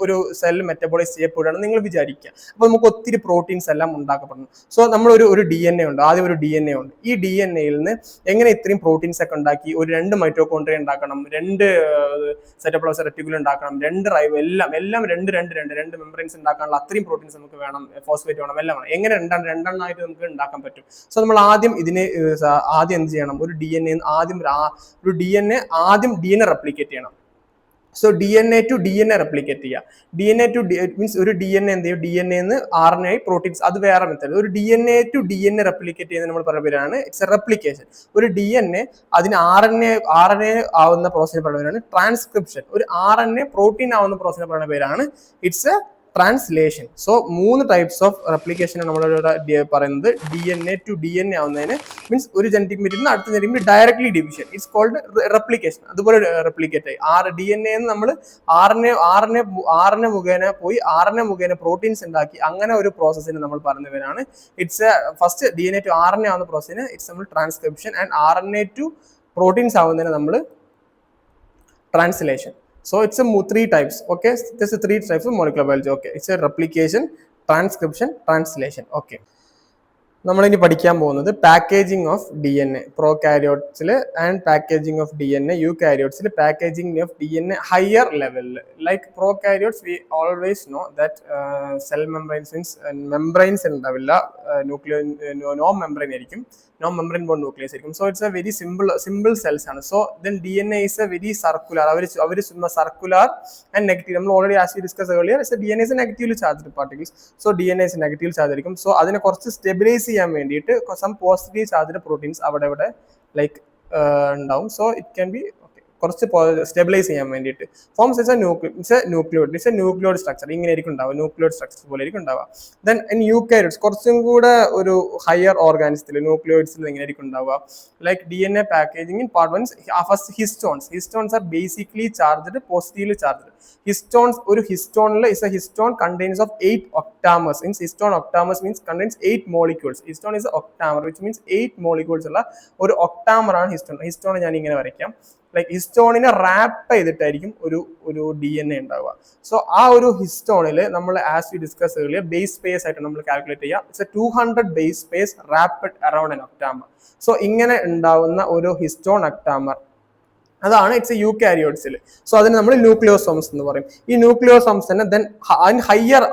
Speaker 1: ഒരു സെൽ മെറ്റബോളൈസ് ചെയ്യപ്പെടുകയാണ് നിങ്ങൾ വിചാരിക്കുക, അപ്പോൾ നമുക്ക് ഒത്തിരി പ്രോട്ടീൻസ് എല്ലാം ഉണ്ടാക്കപ്പെടുന്നു. സോ നമ്മൾ ഒരു DNA ഉണ്ട്, ആദ്യം ഒരു DNA ഉണ്ട്. ഈ DNAയിൽ നിന്ന് എങ്ങനെ ഇത്രയും പ്രോട്ടീൻസ് ഒക്കെ ഉണ്ടാക്കി, ഒരു 2 മൈറ്റോകോൺട്രിയ ഉണ്ടാക്കണം, 2 സൈറ്റോപ്ലാസം റെറ്റിക്കുലം ഉണ്ടാക്കണം, 2 റൈബോ എല്ലാം 2 മെമ്പറൈൻസ് ഉണ്ടാക്കാനുള്ള അത്രയും പ്രോട്ടീൻസ് നമുക്ക് വേണം, ഫോസ്ഫേറ്റ് വേണം, എല്ലാം വേണം. എങ്ങനെ രണ്ടെണ്ണമായിട്ട് നമുക്ക് ഉണ്ടാക്കാൻ പറ്റും? സോ നമ്മൾ ആദ്യം എന്ത് ചെയ്യണം, ഒരു DNA ആദ്യം DNA റെപ്ലിക്കേറ്റ് ചെയ്യണം. So DNA to DNA replicate ചെയ്യുക. DNA to മീൻസ് ഒരു DNA എന്ത് ചെയ്യും, DNA എന്ന് RNA പ്രോട്ടീൻസ്, അത് വേറെ മെത്തേഡ്. ഒരു DNA to DNA റെപ്ലിക്കേറ്റ് ചെയ്യുന്നത് നമ്മൾ പറയുന്ന പേരാണ് ഇറ്റ്സ് എ റെപ്ലിക്കേഷൻ. ഒരു DNA അതിന് RNA ആവുന്ന പ്രോസസ്സിന് പറയുന്ന പേരാണ് ട്രാൻസ്ക്രിപ്ഷൻ. ഒരു RNA പ്രോട്ടീൻ ആവുന്ന പ്രോസസ്സിന് പറയുന്ന പേരാണ് it's a translation. So 3 types of replication നമ്മളിവിടെ പറയുന്നത്. DNA to DNA ആവുന്നതിന് മീൻസ് ഒരു ജനറ്റിക് മെറ്റീരിയൽ അടുത്ത genetic directly division, it's called replication. അതുപോലെ റെപ്ലിക്കേറ്റ് ആയി DNA നമ്മൾ RNA മുഖേന പ്രോട്ടീൻസ് ഉണ്ടാക്കി, അങ്ങനെ ഒരു പ്രോസസ്സിന് നമ്മൾ പറയുന്നവരാണ് it's first DNA to RNA ആവുന്ന പ്രോസസ്സിന് ഇറ്റ്സ് നമ്മൾ transcription, and RNA to proteins ആവുന്നതിന് നമ്മൾ translation. So it's a 3 types. Okay, there's 3 types of molecular biology. Okay, it's a replication, transcription, translation. Okay, നമ്മളിനി പഠിക്കാൻ പോകുന്നത് പാക്കേജിംഗ് ഓഫ് DNA പ്രോകാരിയോട്സിൽ ആൻഡ് പാക്കേജിംഗ് ഓഫ് DNA യൂകാരിയോട്സിൽ. പാക്കേജിംഗ് ഓഫ് DNA ഹയർ ലെവലിൽ, like prokaryotes we always know that cell membranes ഉണ്ടാവില്ല, നോ മെംബ്രെയിൻ ആയിരിക്കും, നോ മെംബ്രെയിൻ ബോണ്ട് ന്യൂക്ലിയസ് ആയിരിക്കും. So it's a very simple cells ആണ്. So then DNA is a very circular, അവർ സർക്കുലർ ആൻഡ് നെഗറ്റീവ്. നമ്മൾ already as you discuss earlier, DNA is negatively charged particles. So DNA is negative charge ആയിരിക്കും. സോ അതിനെ കുറച്ച് സ്റ്റെബിലൈസ് ചെയ്യാൻ വേണ്ടിയിട്ട് സം പോസിറ്റീവ് ചാർജ്ഡ് പ്രോട്ടീൻസ് അവിടെ ലൈക്ക് ഉണ്ടാവും. സോ ഇറ്റ് ക്യാൻ ബി കുറച്ച് സ്റ്റെബിലൈസ് ചെയ്യാൻ വേണ്ടിയിട്ട് forms it's A nucleoid structure. ഇങ്ങനെ ആയിരിക്കും ഉണ്ടാവുക, ന്യൂക്ലിയോയിഡ് സ്ട്രക്ചർ പോലെ ആയിരിക്കും ഉണ്ടാവുക. ദെൻ ഇൻ യൂകാരിയോട്സ് കുറച്ചും കൂടെ ഒരു ഹയർ ഓർഗാനിസത്തിൽ ന്യൂക്ലിയോയിഡ്സിൽ എങ്ങനെ ആയിരിക്കും ഉണ്ടാവുക, like DNA packaging in part 1 first histones are basically charged, positively charged. ഒരു ഹിസ്റ്റോണിൽ is a histone contains of 8 octamers. Means histone octamers means contains 8 molecules. Histone is a octamer, which means 8 molecules ഉള്ള ഒരു octamer ആണ് ഹിസ്റ്റോൺ. ഹിസ്റ്റോൺ ഞാൻ ഇങ്ങനെ വരയ്ക്കാം, ലൈക്ക് ഹിസ്റ്റോണിനെ റാപ്പ് ചെയ്തിട്ടായിരിക്കും ഒരു DNA ഉണ്ടാവുക. സോ ആ ഒരു ഹിസ്റ്റോണിൽ നമ്മൾ as we discuss earlier base pace ആയിട്ട് നമ്മൾ കാൽക്കുലേറ്റ് ചെയ്യാം. It's A 200 base pace rapid around N octamer. So ഇങ്ങനെ ഉണ്ടാവുന്ന ഒരു ഹിസ്റ്റോൺ octamer അതാണ് ഇറ്റ്സ് യൂകാരിയോട്സിൽ. സോ അതിന് നമ്മൾ ന്യൂക്ലിയോസോംസ് എന്ന് പറയും. ഈ ന്യൂക്ലിയോസോംസ് തന്നെ ദെൻ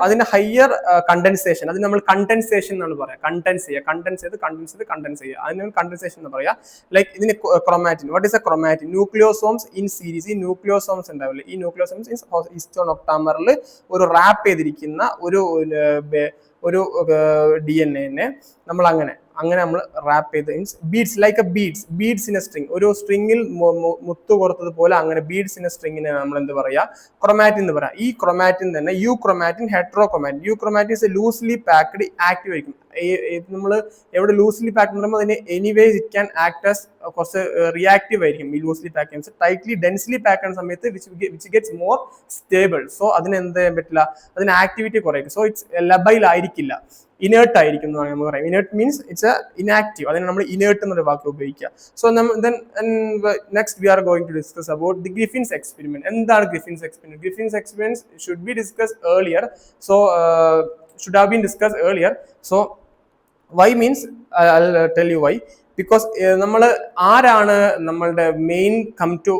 Speaker 1: അതിന്റെ ഹയർ കണ്ടൻസേഷൻ, അതിന് നമ്മൾ കണ്ടൻസേഷൻ എന്നാണ് പറയാം. കണ്ടൻസ് ചെയ്യുക അതിന് കണ്ടൻസേഷൻ എന്ന് പറയാം. ലൈക്ക് ഇതിന് chromatin. What is a chromatin? Nucleosomes in series. ഈ ന്യൂക്ലിയോസോംസ് ഉണ്ടാവില്ല, ഈ ന്യൂക്ലിയോസോംസ് ഹിസ്റ്റോൺ octamerൽ ഒരു റാപ്പ് ചെയ്തിരിക്കുന്ന ഒരു DNA നമ്മൾ അങ്ങനെ നമ്മൾ റാപ്പ് ചെയ്ത് means beads, like A beads in A string. ഒരു സ്ട്രിങ്ങിൽ മുത്തു കൊടുത്തത് പോലെ അങ്ങനെ ബീഡ്സ് ഇൻ എ സ്ട്രിങ്ങിനെ നമ്മൾ എന്ത് പറയാ, ക്രൊമാറ്റിൻ എന്ന് പറയാം. ഈ ക്രൊമാറ്റിൻ തന്നെ euchromatin, heterochromatin. Euchromatin is loosely packed active ആയിരിക്കും. നമ്മൾ എവിടെ ലൂസ്ലി പാക്ഡ് എന്ന് പറയുമ്പോൾ അതിന് anyways it can act as കുറച്ച് റിയാക്റ്റീവ് ആയിരിക്കും. ഈ ലൂസ്ലി പാക്ക് ചെയ്യുമ്പോൾ ടൈറ്റ്ലി ഡെൻസ്ലി പാക്ക് ചെയ്യുന്ന സമയത്ത് which gets more stable. So അതിന് എന്ത് ചെയ്യാൻ പറ്റില്ല, അതിന് ആക്ടിവിറ്റി കുറയ്ക്കും. സോ ഇറ്റ്സ് ലബൈൽ ആയിരിക്കില്ല, ഇനേർട്ട് ആയിരിക്കും എന്ന് നമുക്ക് പറയാം. Inert means it's inactive. അതിന് നമ്മൾ ഇനേർട്ട് എന്നൊരു വാക്ക് ഉപയോഗിക്കുക. So next we are going to discuss about the Griffin's experiment. എന്താണ് Griffin's experiment? Griffin's experiment should be discuss earlier. So should have been discussed earlier. So why means I'll tell you why. Because നമ്മൾ ആരാണ് നമ്മളുടെ മെയിൻ കം ടു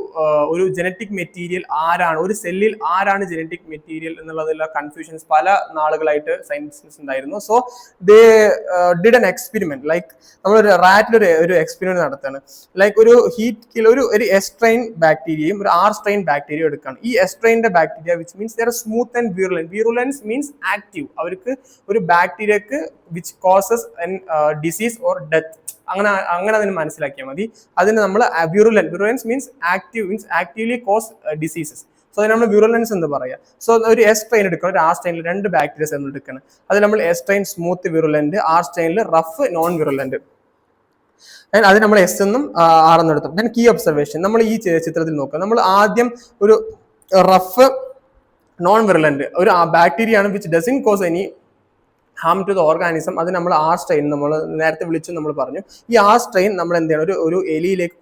Speaker 1: ഒരു ജനറ്റിക് മെറ്റീരിയൽ ആരാണ്, ഒരു സെല്ലിൽ ആരാണ് ജനറ്റിക് മെറ്റീരിയൽ എന്നുള്ളതിലുള്ള കൺഫ്യൂഷൻസ് പല നാളുകളായിട്ട് സയൻസിസ്റ്റ് ഉണ്ടായിരുന്നു. So they did an experiment, like നമ്മളൊരു റാറ്റിൽ ഒരു എക്സ്പെരിമെന്റ് നടത്തുകയാണ്. ലൈക്ക് ഒരു ഹീറ്റ് ഒരു എസ് ട്രെയിൻ ബാക്ടീരിയയും ഒരു ആർ സ്ട്രെയിൻ ബാക്ടീരിയ എടുക്കുകയാണ്. ഈ എസ് ട്രെയിൻ്റെ bacteria which means there smooth and virulent. Virulence means active. അവർക്ക് ഒരു ബാക്ടീരിയക്ക് which causes disease or death, അങ്ങനെ അതിന് മനസ്സിലാക്കിയാൽ മതി. അതിന് നമ്മൾ virulence means active, means actively cause diseases. So അതിന് നമ്മൾ വിറുലൻസ് എന്ന് പറയാം. സോ ഒരു എസ് ട്രെയിൻ എടുക്കണം, ഒരു ആർ സ്ട്രെയിനിൽ 2 ബാക്ടീരിയസ് എന്ന് എടുക്കണം. അത് നമ്മൾ S strain smooth virulent, R സ്ട്രെയിനിൽ റഫ് നോൺ വിറുലന്റ്. അത് നമ്മൾ എസ് എന്നും ആർ എന്നും എടുത്തു. ദെൻ കീ ഒബ്സർവേഷൻ നമ്മൾ ഈ ചിത്രത്തിൽ നോക്കുക. നമ്മൾ ആദ്യം ഒരു റഫ് നോൺ വിറുലന്റ് ഒരു ബാക്ടീരിയ ആണ് which doesn't cause any harm to the organism. അത് നമ്മൾ ആർ സ്ട്രെയിൻ നമ്മൾ നേരത്തെ വിളിച്ചു നമ്മൾ പറഞ്ഞു. ഈ ആർ സ്ട്രെയിൻ നമ്മൾ എന്ത് ചെയ്യണം, ഒരു എലിയിലേക്ക്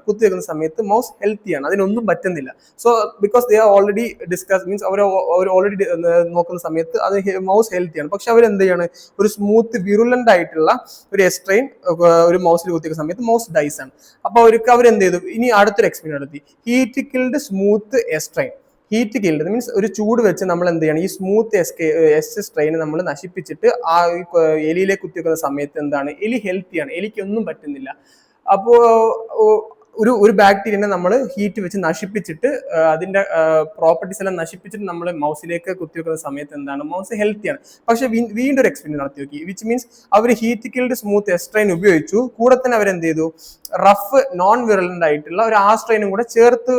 Speaker 1: കുത്തിവെക്കുന്ന സമയത്ത് മൗസ് ഹെൽത്തിയാണ്, അതിനൊന്നും പറ്റുന്നില്ല. So because they are already discuss means അവർ ഓൾറെഡി നോക്കുന്ന സമയത്ത് അത് മൗസ് ഹെൽത്തിയാണ്. പക്ഷെ അവർ എന്ത് ചെയ്യാണ്, ഒരു സ്മൂത്ത് വിറുലന്റ് ആയിട്ടുള്ള ഒരു എസ് സ്ട്രെയിൻ ഒരു മൗസിൽ കുത്തിക്കുന്ന സമയത്ത് മൗസ് ഡൈസ് ആണ്. അപ്പോൾ അവർ എന്ത് ചെയ്തു, ഇനി അടുത്തൊരു എക്സ്പെരിമെന്റ് നടത്തി. Heat killed smooth S strain. Heat killed means ഒരു ചൂട് വെച്ച് നമ്മൾ എന്ത് ചെയ്യണം, ഈ സ്മൂത്ത് എസ് സ്ട്രെയിൻ നമ്മൾ നശിപ്പിച്ചിട്ട് ആ എലിയിലേക്ക് കുത്തിവെക്കുന്ന സമയത്ത് എന്താണ്, എലി ഹെൽത്തിയാണ്, എലിക്കൊന്നും പറ്റുന്നില്ല. അപ്പോൾ ഒരു ബാക്ടീരിയനെ നമ്മൾ ഹീറ്റ് വെച്ച് നശിപ്പിച്ചിട്ട് അതിന്റെ പ്രോപ്പർട്ടീസ് എല്ലാം നശിപ്പിച്ചിട്ട് നമ്മൾ മൗസിലേക്ക് കുത്തിവെക്കുന്ന സമയത്ത് എന്താണ്, മൗസ് ഹെൽത്തിയാണ്. പക്ഷെ വീണ്ടും ഒരു എക്സ്പെരിമെന്റ് നടത്തി നോക്കി. വിച്ച് മീൻസ് അവർ heat killed smooth S strain ഉപയോഗിച്ചു, കൂടെ തന്നെ അവരെന്ത് ചെയ്തു, റഫ് നോൺ വിറലന്റ് ആയിട്ടുള്ള ഒരു ആ സ്ട്രെയിനും കൂടെ ചേർത്ത്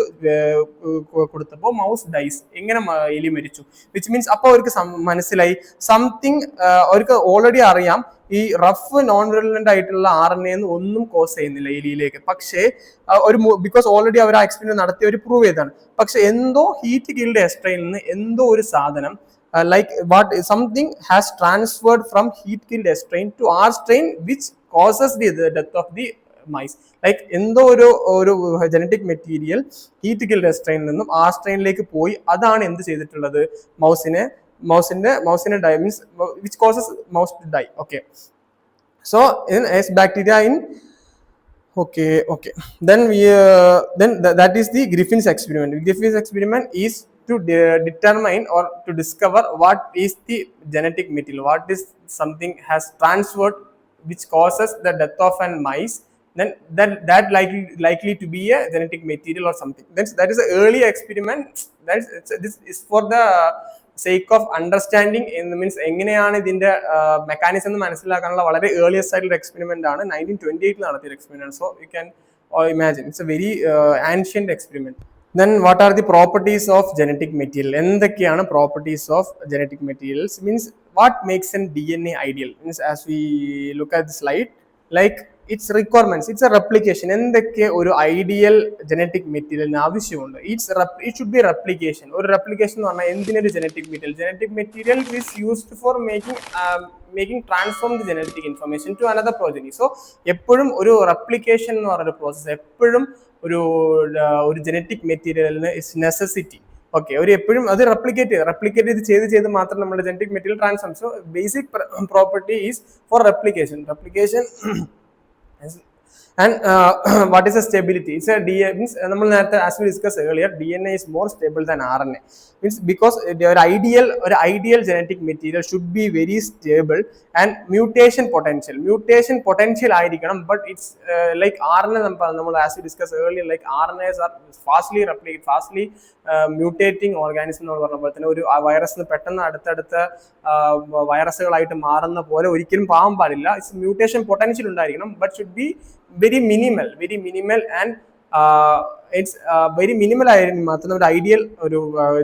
Speaker 1: കൊടുത്തപ്പോൾ മൗസ് ഡൈസ്. എങ്ങനെ എലി മരിച്ചു? വിച്ച് മീൻസ് അപ്പോൾ അവർക്ക് മനസ്സിലായി സംതിങ്, അവർക്ക് ഓൾറെഡി അറിയാം ഈ റഫ് നോൺ വിറലന്റ് ആയിട്ടുള്ള RNA ഒന്നും കോസ് ചെയ്യുന്നില്ല എലിയിലേക്ക്. പക്ഷേ ബിക്കോസ് ഓൾറെഡി അവർ ആ എക്സ്പെരിമെന്റ് നടത്തി അവർ പ്രൂവ് ചെയ്താണ്. പക്ഷെ എന്തോ ഹീറ്റ് കിൽഡ് എസ് സ്ട്രെയിനിൽ നിന്ന് എന്തോ ഒരു സാധനം like something has transferred from heat killed S strain to R strain which causes the death of the mice. Like എന്തോ ഒരു genetic material heat killed S സ്ട്രെയിനിൽ നിന്നും ആർ സ്ട്രെയിനിലേക്ക് പോയി, അതാണ് എന്ത് ചെയ്തിട്ടുള്ളത്, മൗസിനെ die means which causes mouse to die. Okay, so in S bacteria in okay then that is the Griffin's experiment. Griffin's experiment is to determine or to discover what is the genetic material, what is something has transferred which causes the death of an mice, then that likely to be a genetic material or something. That is an early experiment. This is for the sake of understanding in the means എങ്ങനെയാണ് ഇതിന്റെ മെക്കാനിസം എന്ന് മനസ്സിലാക്കാനുള്ള വളരെ ഏർലിയസ്റ്റ് ആയിട്ടുള്ള എക്സ്പെരിമെന്റ് ആണ് 1928 നടത്തിയ experiment. So you can imagine it's a very ancient experiment. Then what are the properties of genetic material? എന്തൊക്കെയാണ് properties of genetic materials? Means what makes a DNA ideal? Means as we look at the slide, like its requirements, it's a replication. എന്തൊക്കെ ഒരു ഐഡിയൽ ജനറ്റിക് മെറ്റീരിയലിന് ആവശ്യമുണ്ട്? it should be replication. ഒരു replication എന്ന് പറഞ്ഞാൽ എന്തിനൊരു genetic material is used for making transform the genetic information to another progeny. So എപ്പോഴും ഒരു replication എന്ന് പറയുന്ന പ്രോസസ് എപ്പോഴും ഒരു ജനറ്റിക് മെറ്റീരിയലിന് ഇസ് നെസസിറ്റി. ഓക്കെ, ഒരു എപ്പോഴും അത് റെപ്ലിക്കേറ്റ് ചെയ്ത് മാത്രം നമ്മുടെ genetic material transform. So basic property is for replication. And what is the stability? It's a DNA means as we discussed earlier, DNA is more stable than RNA. Means because their ideal genetic material should be very stable and mutation potential ആയിരിക്കണം. But it's like RNA as we discussed earlier, like RNAs are fastly mutating organism എന്ന് പറഞ്ഞ പോലെ തന്നെ ഒരു വൈറസിന് പെട്ടെന്ന് അടുത്തടുത്ത വൈറസുകളായിട്ട് മാറുന്ന പോലെ ഒരിക്കലും പാവാൻ പാടില്ല. ഇറ്റ്സ് മ്യൂട്ടേഷൻ പൊട്ടൻഷ്യൽ ഉണ്ടായിരിക്കണം, but should be very minimal and it's very minimal ആയിരിക്കും മാത്രമേ ഒരു ഐഡിയൽ ഒരു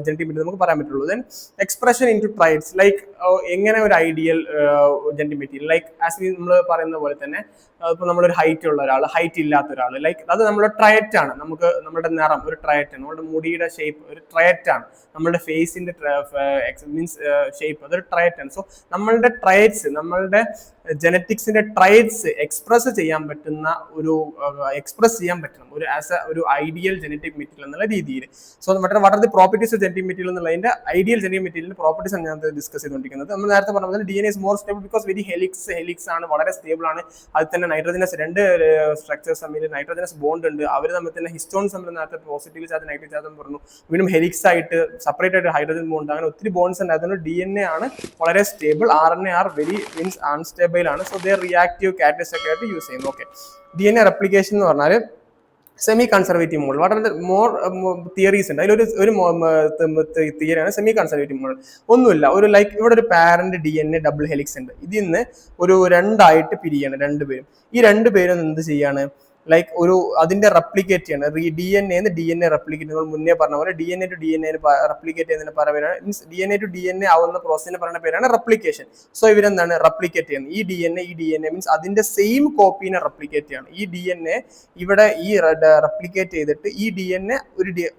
Speaker 1: ജനറ്റിക് മെറ്റീരിയൽ നമുക്ക് പറയാൻ പറ്റുള്ളൂ. Then expression into traits, like എങ്ങനെ ഒരു ideal genetic material, like as നമ്മൾ പറയുന്ന പോലെ തന്നെ ഇപ്പോൾ നമ്മളൊരു ഹൈറ്റ് ഉള്ള ഒരാൾ, ഹൈറ്റ് ഇല്ലാത്ത ഒരാൾ, ലൈക്ക് അത് നമ്മുടെ ട്രയറ്റ് ആണ്. നമ്മുടെ നിറം ഒരു ട്രയറ്റ് ആണ്, നമ്മുടെ മുടിയുടെ ഷേപ്പ് ഒരു ട്രയറ്റ് ആണ്, നമ്മുടെ ഫേസിന്റെ മീൻസ് ഷേപ്പ് അതൊരു ട്രയറ്റ് ആണ്. സോ നമ്മളുടെ ട്രയറ്റ്സ്, നമ്മളുടെ ജനറ്റിക്സിന്റെ ട്രയറ്റ്സ് എക്സ്പ്രസ് ചെയ്യാൻ പറ്റുന്ന ഒരു ആസ് ഒരു ഐഡിയൽ ജനറ്റിക് മെറ്റീരിയൽ എന്നുള്ള രീതിയിൽ. സോ മറ്റേ what are the properties of genetic material എന്നുള്ളതിന്റെ ഐഡിയൽ ജനറ്റിക് മെറ്റീരിയലിന്റെ പ്രോപ്പർട്ടീസ് ആണ് ഞാൻ ഡിസ്കസ് ചെയ്തുകൊണ്ടിരിക്കുന്നത്. നമ്മൾ നേരത്തെ പറഞ്ഞത് DNA is more stable because very helix ആണ്, വളരെ സ്റ്റേബിൾ ആണ്. അതിൽ തന്നെ നൈട്രോജനസ് രണ്ട് സ്ട്രക്ചേഴ്സ് തമ്മിൽ നൈട്രോജനസ് ബോണ്ട് ഉണ്ട്. അവർ തമ്മിൽ തന്നെ ഹിസ്റ്റോൺസ് തമ്മിൽ നേരത്തെ പോസിറ്റീവ് ചാർജ് നെഗറ്റീവ് ചാർജ് പറഞ്ഞു. വീണ്ടും ഹെലിക്സ് ആയിട്ട് സെപ്പറേറ്റ് ആയിട്ട് ഹൈഡ്രജൻ ബോണ്ട്, അങ്ങനെ ഒത്തിരി ബോണ്ട്സ് ഉണ്ട്. അതുകൊണ്ട് DNA ആണ് വളരെ stable. RNA are very means unstable ആണ്. സോ ദേ റിയാക്റ്റീവ് കാറ്റലിസ്റ്റ് ഒക്കെ ആയിട്ട് യൂസ് ചെയ്യുന്നു. ഓക്കെ, DNA റെപ്ലിക്കേഷൻ എന്ന് പറഞ്ഞാൽ semi conservative model. What are the more theories ഉണ്ട്. അതിലൊരു തിയറിയാണ് സെമി കൺസർവേറ്റീവ് മോഡൽ. ഒന്നുമില്ല, ഒരു ലൈക്ക് ഇവിടെ ഒരു പാരന്റ് DNA ഡബിൾ ഹെലിക്സ് ഉണ്ട്. ഇതിൽ നിന്ന് ഒരു രണ്ടായിട്ട് പിരിയാണ് രണ്ടുപേരും. ഈ രണ്ടുപേരും എന്ത് ചെയ്യാണ്, ലൈക്ക് ഒരു അതിന്റെ റെപ്ലിക്കേറ്റ് ചെയ്യാണ്. DNA റെപ്ലിക്കേറ്റ്, നമ്മൾ മുന്നേ പറഞ്ഞ പോലെ DNA ടു DNA റെപ്ലിക്കേറ്റ് ചെയ്യുന്നതിന് പറയുന്നത് മീൻസ് DNA ടു DNA ആവുന്ന പ്രോസസ്സിന് പറയുന്ന പേരാണ് റെപ്ലിക്കേഷൻ. സോ ഇവരെന്താണ് റെപ്ലിക്കേറ്റ് ചെയ്യുന്നത്, ഈ DNA മീൻസ് അതിന്റെ സെയിം കോപ്പീനെ റെപ്ലിക്കേറ്റ് ചെയ്യണം. ഈ DNA ഇവിടെ ഈ റെപ്ലിക്കേറ്റ് ചെയ്തിട്ട് ഈ DNA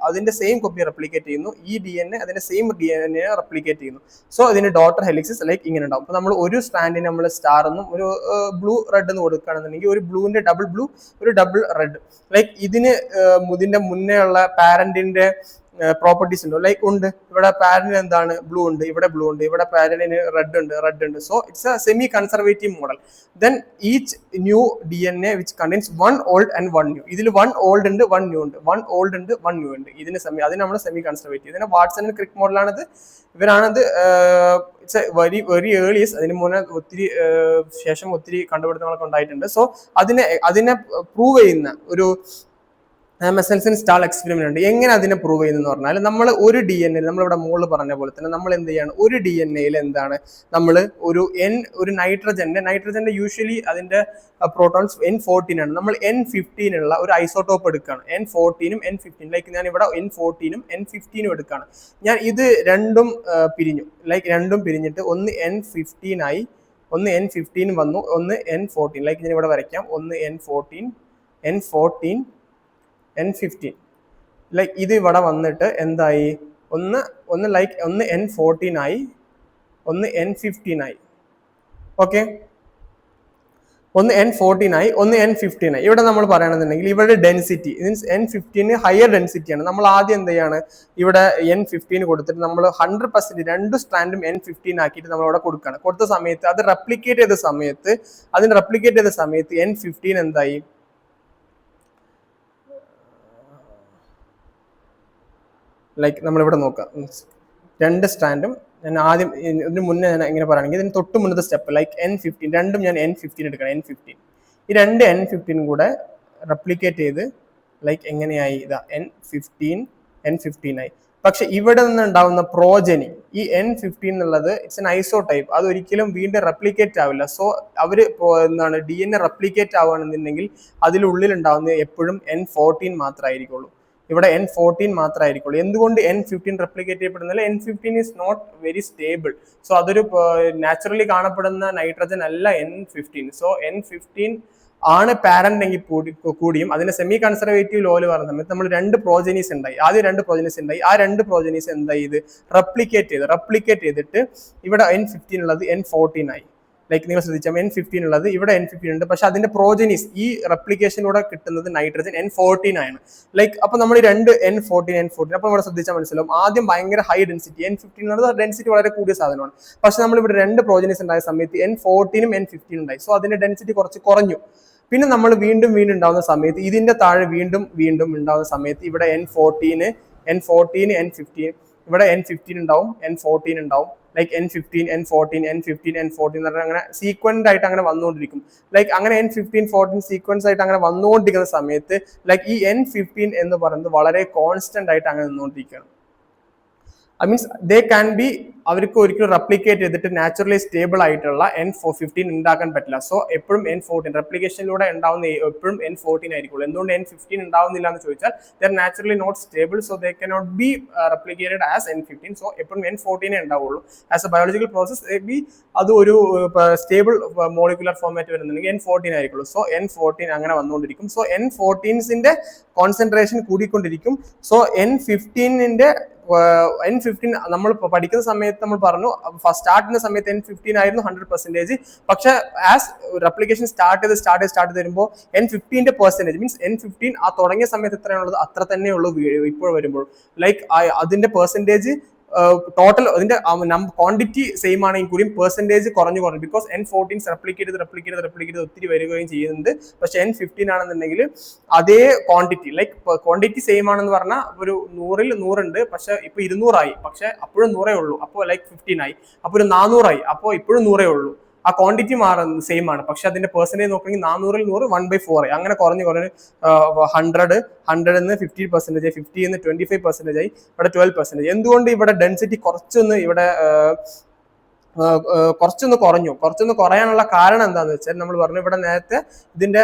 Speaker 1: അതിന്റെ സെയിം കോപ്പി റെപ്ലിക്കേറ്റ് ചെയ്യുന്നു. ഈ DNA അതിന്റെ സെയിം DNA റെപ്ലിക്കേറ്റ് ചെയ്യുന്നു. സോ ഇതിന് ഡോട്ടർ ഹെലിക്സസ് ലൈക്ക് ഇങ്ങനെ ഉണ്ടാവും. അപ്പൊ നമ്മൾ ഒരു സ്റ്റാൻഡിന് നമ്മൾ സ്റ്റാർ എന്നും ഒരു ബ്ലൂ റെഡ് എന്ന് കൊടുക്കുകയാണെന്നുണ്ടെങ്കിൽ ഒരു ബ്ലൂവിന്റെ ഡബിൾ ബ്ലൂ, ഒരു ഡബിൾ റെഡ്. ലൈക്ക് ഇതിന്റെ മുന്നേ ഉള്ള പാരന്റിന്റെ പ്രോപ്പർട്ടീസ് ഉണ്ടോ, ലൈക്ക് ഉണ്ട്. ഇവിടെ പാരന്റിന് എന്താണ് ബ്ലൂ ഉണ്ട്, ഇവിടെ ബ്ലൂ ഉണ്ട്, ഇവിടെ പാരന്റിന് റെഡ് ഉണ്ട്. So it's A semi conservative model. Then each new DNA which contains 1 old and 1 new. ഇതിൽ 1 old ഉണ്ട്, 1 new ഉണ്ട്, 1 old ഉണ്ട്, 1 new ഉണ്ട്. അതിന് നമ്മൾ സെമി കൺസർവേറ്റീവ്. ഇതിനെ വാട്സൺ ആൻഡ് ക്രിക്ക് മോഡലാണിത്. ഇവരാണത് ഇറ്റ്സ് എ വെരി ഏർലിയസ്റ്റ്. അതിന് മുന്നേ ഒത്തിരി ശേഷം ഒത്തിരി കണ്ടുപിടുത്തങ്ങളൊക്കെ ഉണ്ടായിട്ടുണ്ട്. സോ അതിനെ പ്രൂവ് ചെയ്യുന്ന ഒരു മെസൽസൺ സ്റ്റാൾ എക്സ്പെരിമെന്റ് ഉണ്ട്. എങ്ങനെ അതിനെ പ്രൂവ് ചെയ്യുന്നതെന്ന് പറഞ്ഞാൽ, നമ്മൾ ഒരു DNA നമ്മളിവിടെ മുകളിൽ പറഞ്ഞ പോലെ തന്നെ നമ്മൾ എന്ത് ചെയ്യാണ്, ഒരു DNA എന്താണ് നമ്മൾ ഒരു നൈട്രജന്റെ യൂഷ്വലി അതിന്റെ പ്രോട്ടോൺസ് N14 ആണ്. നമ്മൾ N15 ഉള്ള ഒരു ഐസോട്ടോപ്പ് എടുക്കുകയാണ്. N14 ഉം N15, ലൈക്ക് ഞാൻ ഇവിടെ N14 ഉം N15 ഉം എടുക്കുകയാണ്. ഞാൻ ഇത് രണ്ടും പിരിഞ്ഞു, ലൈക്ക് രണ്ടും പിരിഞ്ഞിട്ട് ഒന്ന് N15 ആയി, ഒന്ന് N15 വന്നു, ഒന്ന് N14, ലൈക്ക് ഞാൻ ഇവിടെ വരയ്ക്കാം. ഒന്ന് N14 N15, ലൈക്ക് ഇത് ഇവിടെ വന്നിട്ട് എന്തായി, ഒന്ന് ലൈക്ക് ഒന്ന് N14 ആയി, ഒന്ന് N15 ആയി. ഓക്കെ, ഒന്ന് N14 ആയി, ഒന്ന് N15 ആയി. ഇവിടെ നമ്മൾ പറയുകയാണെന്നുണ്ടെങ്കിൽ ഇവിടെ ഡെൻസിറ്റി മീൻസ് N15 ഹയർ ഡെൻസിറ്റിയാണ്. നമ്മൾ ആദ്യം എന്ത് ചെയ്യാണ്, ഇവിടെ N15 കൊടുത്തിട്ട് നമ്മൾ 100% രണ്ട് സ്ട്രാൻഡും N15 ആക്കിയിട്ട് നമ്മൾ അവിടെ കൊടുക്കുകയാണ്. കൊടുത്ത സമയത്ത് അത് റെപ്ലിക്കേറ്റ് ചെയ്ത സമയത്ത് N15 എന്തായി, ലൈക്ക് നമ്മളിവിടെ നോക്കാം. രണ്ട് സ്റ്റാൻഡും ഞാൻ ആദ്യം ഇതിന് മുന്നേ ഞാൻ എങ്ങനെ പറയുകയാണെങ്കിൽ ഇതിന് തൊട്ട് മുന്നത്തെ സ്റ്റെപ്പ് ലൈക്ക് N15, രണ്ടും ഞാൻ N15 എടുക്കണം. N15 ഈ രണ്ട് N15 കൂടെ റെപ്ലിക്കേറ്റ് ചെയ്ത് ലൈക്ക് എങ്ങനെയായി, ഇതാ N15 ആയി. പക്ഷെ ഇവിടെ നിന്ന് ഉണ്ടാവുന്ന പ്രോജനി ഈ N15 എന്നുള്ളത് ഇറ്റ്സ് എൻ ഐസോടൈപ്പ്. അത് ഒരിക്കലും വീണ്ടും റെപ്ലിക്കേറ്റ് ആവില്ല. സോ അവര് എന്താണ് DNA റെപ്ലിക്കേറ്റ് ആവുകയാണെന്നുണ്ടെങ്കിൽ അതിലുള്ളിൽ ഉണ്ടാവുന്നത് എപ്പോഴും N14 മാത്രമായിരിക്കുള്ളൂ. ഇവിടെ N14 മാത്രമായിരിക്കുള്ളൂ. എന്തുകൊണ്ട് N15 റെപ്ലിക്കേറ്റ് ചെയ്യപ്പെടുന്നില്ല? N15 is not very stable. So അതൊരു നാച്ചുറലി കാണപ്പെടുന്ന നൈട്രജൻ അല്ല N15. സോ N15 ആണ് പാരന്റ് എങ്കിൽ കൂടിയും അതിന്റെ സെമി കൺസർവേറ്റീവ് ലോയിൽ പറഞ്ഞ സമയത്ത് നമ്മൾ രണ്ട് പ്രോജനീസ് ഉണ്ടായി. ആ രണ്ട് പ്രോജനീസ് എന്തായി, ഇത് റെപ്ലിക്കേറ്റ് ചെയ്തിട്ട് ഇവിടെ N15 ഉള്ളത് N14 ആയി. ലൈക്ക് നിങ്ങൾ ശ്രദ്ധിച്ചാൽ N15 ഉള്ളത് ഇവിടെ N15 ഉണ്ട്, പക്ഷെ അതിന്റെ പ്രോജനീസ് ഈ റെപ്ലിക്കേഷനിലൂടെ കിട്ടുന്നത് നൈട്രജൻ N14 ആണ്. ലൈക്ക് അപ്പൊ നമ്മൾ രണ്ട് N14 അപ്പൊ ഇവിടെ ശ്രദ്ധിച്ചാൽ മനസ്സിലാവും. ആദ്യം ഭയങ്കര ഹൈ ഡെൻസിറ്റി N15 എന്നുള്ളത് ഡെൻസിറ്റി വളരെ കൂടിയ സാധനമാണ്. പക്ഷെ നമ്മൾ ഇവിടെ രണ്ട് പ്രോജനീസ് ഉണ്ടായ സമയത്ത് N14 ഉം N15 ഉണ്ടായി. സോ അതിന്റെ ഡെൻസിറ്റി കുറച്ച് കുറഞ്ഞു. പിന്നെ നമ്മൾ വീണ്ടും ഉണ്ടാവുന്ന സമയത്ത് ഇതിന്റെ താഴെ വീണ്ടും ഉണ്ടാവുന്ന സമയത്ത് ഇവിടെ N14 N15 ഇവിടെ N15 ഉണ്ടാവും, N14 ഉണ്ടാവും. ലൈക്ക് N15 N14 എന്ന് പറഞ്ഞാൽ അങ്ങനെ സീക്വൻസ് ആയിട്ട് അങ്ങനെ വന്നുകൊണ്ടിരിക്കും. ലൈക്ക് അങ്ങനെ N15 14 സീക്വൻസ് ആയിട്ട് അങ്ങനെ വന്നുകൊണ്ടിരിക്കുന്ന സമയത്ത് ലൈക്ക് ഈ N15 എന്ന് പറയുന്നത് വളരെ കോൺസ്റ്റന്റ് ആയിട്ട് അങ്ങനെ നിന്നുകൊണ്ടിരിക്കുകയാണ്. I means they can be, അവർക്ക് ഒരിക്കലും റെപ്ലിക്കേറ്റ് ചെയ്തിട്ട് നാച്ചുറലി സ്റ്റേബിൾ ആയിട്ടുള്ള N15 ഉണ്ടാക്കാൻ പറ്റില്ല. സോ എപ്പോഴും N14 റെപ്ലിക്കേഷനിലൂടെ ഉണ്ടാവുന്ന എപ്പോഴും N14 ആയിരിക്കുള്ളൂ. എന്തുകൊണ്ട് N15 ഉണ്ടാവുന്നില്ല എന്ന് ചോദിച്ചാൽ they are naturally not stable. So they cannot be replicated as N15. So എപ്പോഴും N14 ഉണ്ടാവുള്ളൂ. ആസ് എ ബയോളജിക്കൽ പ്രോസസ് അത് ഒരു സ്റ്റേബിൾ മോളിക്കുലർ ഫോർമാറ്റ് വരുന്നുണ്ടെങ്കിൽ N14 ആയിരിക്കുള്ളൂ. സോ N14 അങ്ങനെ വന്നുകൊണ്ടിരിക്കും. സോ N14ന്റെ കോൺസെൻട്രേഷൻ കൂടിക്കൊണ്ടിരിക്കും. സോ N15 നമ്മൾ പഠിക്കുന്ന സമയത്ത് സമയത്ത് നമ്മൾ പറഞ്ഞു സ്റ്റാർട്ട് ചെയ്യുന്ന സമയത്ത് N15 ആയിരുന്നു 100%. പക്ഷെ ആസ് റെപ്ലിക്കേഷൻ സ്റ്റാർട്ട് ചെയ്ത് വരുമ്പോൾ N15 പെർസെന്റേജ് മീൻസ് N15 ആ തുടങ്ങിയ സമയത്ത് എത്രയാണുള്ളത് അത്ര തന്നെ ഉള്ളൂ ഇപ്പോൾ വരുമ്പോൾ. ലൈക്ക് അതിന്റെ പെർസെന്റേജ് ടോട്ടൽ അതിന്റെ ക്വാണ്ടിറ്റി സെയിം ആണെങ്കിൽ കൂടിയും പെർസെന്റേജ് കുറഞ്ഞു ബിക്കോസ് N14 റെപ്ലിക്കേറ്റ് ഒത്തിരി വരികയും ചെയ്യുന്നുണ്ട്. പക്ഷെ N15 ആണെന്നുണ്ടെങ്കിൽ അതേ ക്വാണ്ടിറ്റി ലൈക്ക് ക്വാണ്ടിറ്റി സെയിം ആണെന്ന് പറഞ്ഞാൽ ഒരു 100ൽ 100 ഉണ്ട്, പക്ഷെ ഇപ്പൊ 200 ആയി, പക്ഷെ അപ്പോഴും 100 ഉള്ളൂ. അപ്പോൾ ലൈക്ക് 15 ആയി, അപ്പോൾ ഒരു 400 ആയി, അപ്പോൾ ഇപ്പോഴും 100 ഉള്ളൂ. ആ ക്വാണ്ടിറ്റി മാറുന്നത് സെയിം ആണ്, പക്ഷെ അതിന്റെ പെർസെന്റേജ് നോക്കുകയാണെങ്കിൽ 400ൽ 100 1/4 ആയി. അങ്ങനെ കുറഞ്ഞ് 100 50%, 50 25% ആയി, ഇവിടെ 12%. എന്തുകൊണ്ട് ഇവിടെ ഡെൻസിറ്റി കുറച്ചൊന്ന് കുറയാനുള്ള കാരണം എന്താണെന്ന് വെച്ചാൽ നമ്മൾ പറഞ്ഞു ഇവിടെ നേരത്തെ ഇതിന്റെ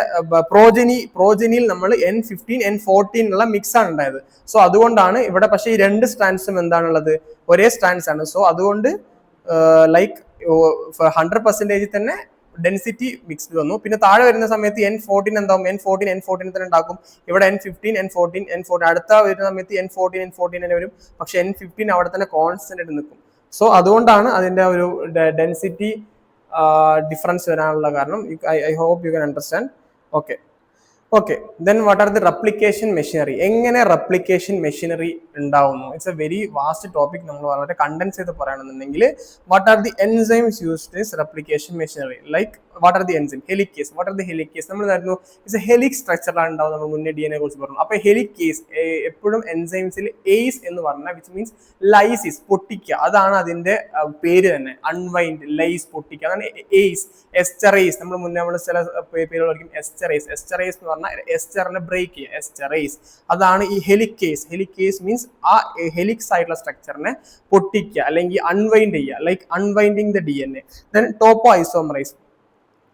Speaker 1: പ്രോജനിയിൽ നമ്മൾ N15 N14 ഉള്ള മിക്സ് ആണ് ഉണ്ടായത്. സോ അതുകൊണ്ടാണ് ഇവിടെ, പക്ഷേ ഈ രണ്ട് സ്ട്രാൻഡ്സും എന്താണുള്ളത് ഒരേ സ്ട്രാൻഡ്സ് ആണ്. സോ അതുകൊണ്ട് ലൈക്ക് 100% തന്നെ ഡെൻസിറ്റി മിക്സ്ഡ് വന്നു. പിന്നെ താഴെ വരുന്ന സമയത്ത് N14 എന്താവും, N14 തന്നെ ഉണ്ടാക്കും. ഇവിടെ N15 N14 അടുത്ത വരുന്ന സമയത്ത് N14 തന്നെ വരും, പക്ഷെ N15 അവിടെ തന്നെ കോൺസ്റ്റന്റ് ആയിട്ട് നിൽക്കും. സോ അതുകൊണ്ടാണ് അതിന്റെ ഒരു ഡെൻസിറ്റി ഡിഫറൻസ് വരാനുള്ള കാരണം. I hope you can understand. Okay then what are the replication machinery? എങ്ങനെ റെപ്ലിക്കേഷൻ മെഷീനറി ഉണ്ടാവുന്നു? It's a very vast topic. നമ്മൾ വളരെ കണ്ടൻസ് ചെയ്ത് പറയുകയാണെന്നുണ്ടെങ്കിൽ what are the enzymes used in replication machinery? Like what are the enzyme? Helicase. What are the helicase? നമ്മൾ പറഞ്ഞു ഇറ്റ്സ് എ ഹെലിക്സ് സ്ട്രക്ചറാണ് ഉണ്ടാവും. നമ്മൾ മുന്നേ DNA കുറിച്ച് പറഞ്ഞു. അപ്പൊ ഹെലിക്കേസ് എപ്പോഴും എൻസൈംസിൽ എയ്സ് എന്ന് പറഞ്ഞാൽ വിച്ച് മീൻസ് ലൈസിസ്, പൊട്ടിക്കുക. അതാണ് അതിന്റെ പേര് തന്നെ, അൺവൈൻഡ്, ലൈസ്, പൊട്ടിക്കുക. അതാണ് എയ്സ്. എസ്റ്ററേസ് നമ്മൾ മുന്നേ ചില പേരുകൾ പഠിക്കും. എസ്റ്ററേസ് എന്ന് പറഞ്ഞാൽ എസ്റ്ററിനെ ബ്രേക്ക് ചെയ്യുക, എസ്റ്ററേസ്. അതാണ് ഈ ഹെലിക്കേസ്. ഹെലിക്കേസ് മീൻസ് ആ ഹെലിക്സ് ആയിട്ടുള്ള സ്ട്രക്ചറിനെ പൊട്ടിക്കുക അല്ലെങ്കിൽ അൺവൈൻഡ് ചെയ്യുക, like unwinding the DNA. Then topo isomerase.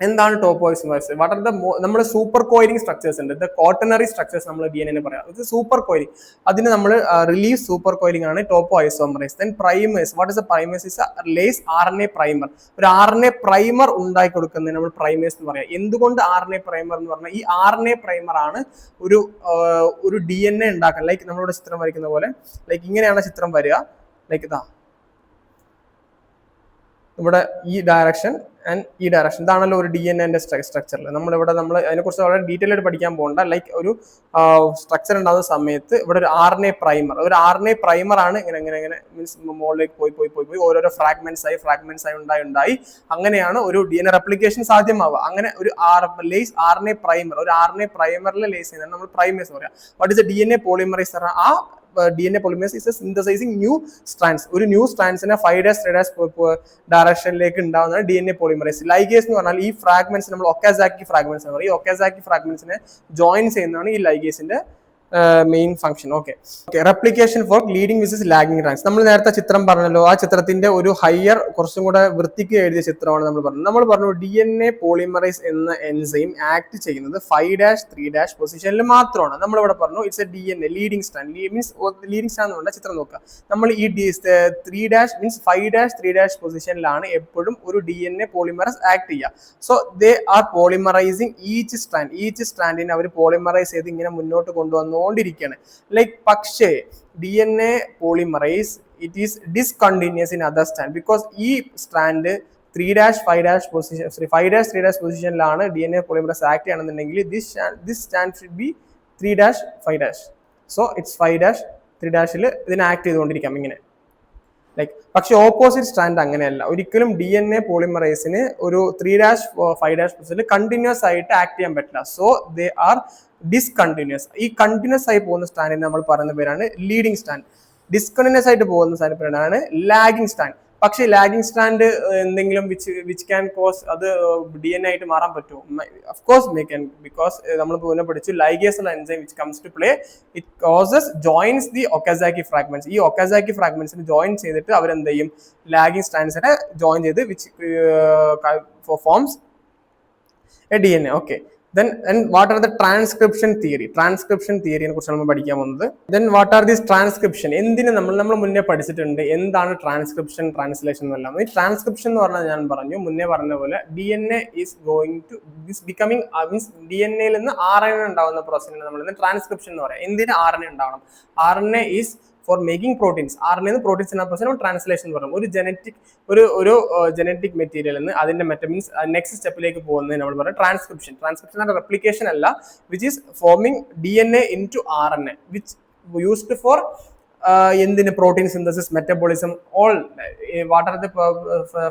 Speaker 1: എന്താണ് topo isomerase? What are the നമ്മൾ സൂപ്പർ കോയിലിംഗ് സ്ട്രക്ചേഴ്സ് ഉണ്ട്, ദ ക്വാട്ടർണറി സ്ട്രക്ചേഴ്സ് നമ്മൾ DNA പറയാം. ഇത് സൂപ്പർ കോയിലിംഗ്, അതിന് നമ്മൾ റിലീഫ് സൂപ്പർ കോയിലിംഗ് ആണ് topo isomerase. Then primers. What is the primers? Is lays RNA primer. ഒരു RNA പ്രൈമർ ഉണ്ടാക്കി കൊടുക്കുന്നതിന് നമ്മൾ പ്രൈമേഴ്സ് എന്ന് പറയാം. എന്തുകൊണ്ട് RNA പ്രൈമർ എന്ന് പറഞ്ഞാൽ ഈ RNA പ്രൈമർ ആണ് ഒരു DNA ഉണ്ടാക്കാൻ. ലൈക്ക് നമ്മളിവിടെ ചിത്രം വരയ്ക്കുന്ന പോലെ, ലൈക്ക് ഇങ്ങനെയാണ് ചിത്രം വരിക. ലൈക്ക് ഇതാ ഇവിടെ ഈ ഡയറക്ഷൻ ആൻഡ് ഈ ഡയറക്ഷൻ, ഇതാണല്ലോ ഒരു DNA സ്ട്രക്ചറിൽ. നമ്മൾ അതിനെക്കുറിച്ച് വളരെ ഡീറ്റെയിൽ ആയിട്ട് പഠിക്കാൻ പോകണ്ട. ലൈക്ക് ഒരു സ്ട്രക്ചർ ഉണ്ടാകുന്ന സമയത്ത് ഇവിടെ ഒരു RNA പ്രൈമർ ആണ് ഇങ്ങനെ മീൻസ് മുകളിലേക്ക് പോയി ഓരോരോ ഫ്രാഗ്മെന്റ്സ് ആയി ഉണ്ടായി അങ്ങനെയാണ് ഒരു DNA റെപ്ലിക്കേഷൻ സാധ്യമാവുക. അങ്ങനെ ഒരു RNA പ്രൈമർ, ഒരു RNA പ്രൈമറിൽ ലേസ് ചെയ്യുന്നതാണ് നമ്മൾ പ്രൈമേഴ്സ് എന്ന് പറയാം. What is DNA polymerase? ആ DNA polymerase is synthesizing new strands. ഒരു ന്യൂ സ്ട്രാൻഡ്സിനെ 5' ഡയറക്ഷനിലേക്ക് ഉണ്ടാവുന്ന DNA പോളിമറൈസ്. ലൈഗേസ് എന്ന് പറഞ്ഞാൽ ഈ ഫ്രാഗ്മെന്റ്സ് നമ്മൾ ഒക്കാസാക്കി ഫ്രാഗ്മെന്റ്സ് എന്ന് പറയും. ഈ ഒക്കാസാക്കി ഫ്രാഗ്മെന്റ്സിനെ ജോയിൻ ചെയ്യുന്നതാണ് ഈ ലൈഗേസിന്റെ main function. Replication for leading versus lagging ranks. നമ്മൾ നേരത്തെ ചിത്രം പറഞ്ഞല്ലോ, ആ ചിത്രത്തിന്റെ ഒരു ഹയർ കുറച്ചും കൂടെ വൃത്തിക്ക് എഴുതിയ ചിത്രമാണ് നമ്മൾ പറഞ്ഞു DNA പോളിമറൈസ് എന്ന എൻസൈം ആക്ട് ചെയ്യുന്നത് 5'3' പൊസിഷനിൽ മാത്രമാണ്. നമ്മളിവിടെ പറഞ്ഞു it's A DNA leading stand. Means leading stand എന്ന് ചിത്രം നോക്കുക. നമ്മൾ ഈ 3' മീൻസ് 5'3' പൊസിഷനിലാണ് എപ്പോഴും ഒരു DNA പോളിമറൈസ് ആക്ട് ചെയ്യുക. So they are polymerising each സ്റ്റാൻഡിനെ അവർ പോളിമറൈസ് ചെയ്ത് ഇങ്ങനെ മുന്നോട്ട് കൊണ്ടുവന്നുകൊണ്ടിരിക്കുകയാണ്. ലൈക്ക് പക്ഷേ DNA polymerase it is discontinuous in other stand because ഈ സ്റ്റാൻഡ് 3'5' പൊസിഷൻ 5'3' പൊസിഷനിലാണ് DNA പോളിമറൈസ് ആക്ട് ചെയ്യണമെന്നുണ്ടെങ്കിൽ this stand should be 3'5'. So it's 5'3' ഇതിനെ ആക്ട് ചെയ്തുകൊണ്ടിരിക്കാം ഇങ്ങനെ. ലൈക്ക് പക്ഷെ ഓപ്പോസിറ്റ് സ്റ്റാൻഡ് അങ്ങനെയല്ല. ഒരിക്കലും DNA പോളിമറൈസിന് ഒരു 3'5' പൊസിഷനിൽ കണ്ടിന്യൂസ് ആയിട്ട് ആക്ട് ചെയ്യാൻ പറ്റില്ല. So they R discontinuous. ഈ കണ്ടിന്യൂസ് ആയി പോകുന്ന സ്റ്റാൻഡിനെ നമ്മൾ പറയുന്ന പേരാണ് ലീഡിംഗ് സ്റ്റാൻഡ്. ഡിസ്കണ്ടിന്യൂസ് ആയിട്ട് പോകുന്ന സ്റ്റാൻഡ് പേരാണ് ലാഗിംഗ് സ്റ്റാൻഡ്. പക്ഷേ ലാഗിംഗ് സ്റ്റാൻഡ് എന്തെങ്കിലും വിച്ച് ക്യാൻ കോസ് അത് DNA ആയിട്ട് മാറാൻ പറ്റുമോ? Of course may can, because നമ്മൾ മുന്നേ പഠിച്ചു ലൈഗേസ് എന്ന enzyme which comes to play it causes joins the Okazaki fragments. ഈ ഒക്കാസാക്കി ഫ്രാഗ്മെന്റ്സിന് ജോയിൻ ചെയ്തിട്ട് അവരെന്ത് ചെയ്യും? ലാഗിംഗ് സ്റ്റാൻഡ്സിനെ ജോയിൻ ചെയ്ത് which forms a DNA. Then and what are the transcription theory? Transcription theory നെ കുറിച്ച് നമ്മൾ പഠിക്കാൻ പോകുന്നത്. Then what are these transcription? എന്തിനെ നമ്മൾ മുന്നേ പഠിച്ചിട്ടുണ്ട് എന്താണ് ട്രാൻസ്ക്രിപ്ഷൻ, ട്രാൻസ്ലേഷൻ എന്നെല്ലാം. ഈ ട്രാൻസ്ക്രിപ്ഷൻ എന്ന് പറഞ്ഞാൽ ഞാൻ മുന്നേ പറഞ്ഞ പോലെ DNA is going to this becoming means DNA യിൽ നിന്ന് RNA ഉണ്ടാവുന്ന പ്രോസസ്സിനെ നമ്മൾ ട്രാൻസ്ക്രിപ്ഷൻ എന്ന് പറയാം. എന്തിന് RNA ഉണ്ടാവണം? RNA is for making proteins. RNA proteins എന്ന പ്രശ്നം ട്രാൻസ്ലേഷൻ എന്ന് പറയും. ഒരു ജനറ്റിക് മെറ്റീരിയൽ എന്ന് അതിന്റെ മീൻസ് നെക്സ്റ്റ് സ്റ്റെപ്പിലേക്ക് പോകുന്നത് നമ്മൾ പറയുന്നത് ട്രാൻസ്ക്രിപ്ഷൻ. ട്രാൻസ്ക്രിപ്ഷൻ എന്ന റെപ്ലിക്കേഷൻ അല്ല, which is forming DNA into RNA, which used for എന്തിന് protein synthesis, metabolism, all what are the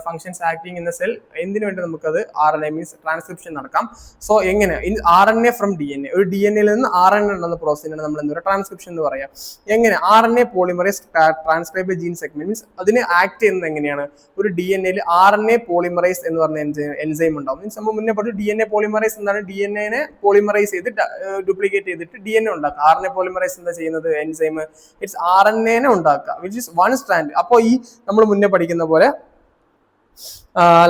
Speaker 1: functions acting in the cell, എന്തിനു വേണ്ടി നമുക്കത് RNA മീൻസ് ട്രാൻസ്ക്രിപ്ഷൻ നടക്കാം. സോ എങ്ങനെ RNA ഫ്രം DNA, ഒരു DNA നിന്ന് RNA ഉണ്ടെന്ന പ്രോസസ്സിനാണ് നമ്മൾ എന്താ പറയുക ട്രാൻസ്ക്രിപ്ഷൻ എന്ന് പറയാം. എങ്ങനെ RNA polymerase transcribe gene segment means അതിന് ആക്ട് ചെയ്യുന്നത് എങ്ങനെയാണ്? ഒരു DNA RNA പോളിമറൈസ് എന്ന് പറഞ്ഞ എൻസൈം ഉണ്ടാവും. മീൻസ് നമ്മൾ മുന്നേ പറഞ്ഞു DNA പോളിമറൈസ് എന്താണ്? DNA പോളിമറൈസ് ചെയ്ത് ഡ്യൂപ്ലിക്കേറ്റ് ചെയ്തിട്ട് DNA ഉണ്ടാക്കുക. RNA പോളിമറൈസ് എന്താ ചെയ്യുന്നത്? എൻസൈം ഇറ്റ്സ് RNA ഉണ്ടാക്കുക, വിച്ച് ഈസ് വൺ സ്ട്രാൻഡ്. അപ്പോൾ ഈ നമ്മൾ മുന്നേ പഠിക്കുന്ന പോലെ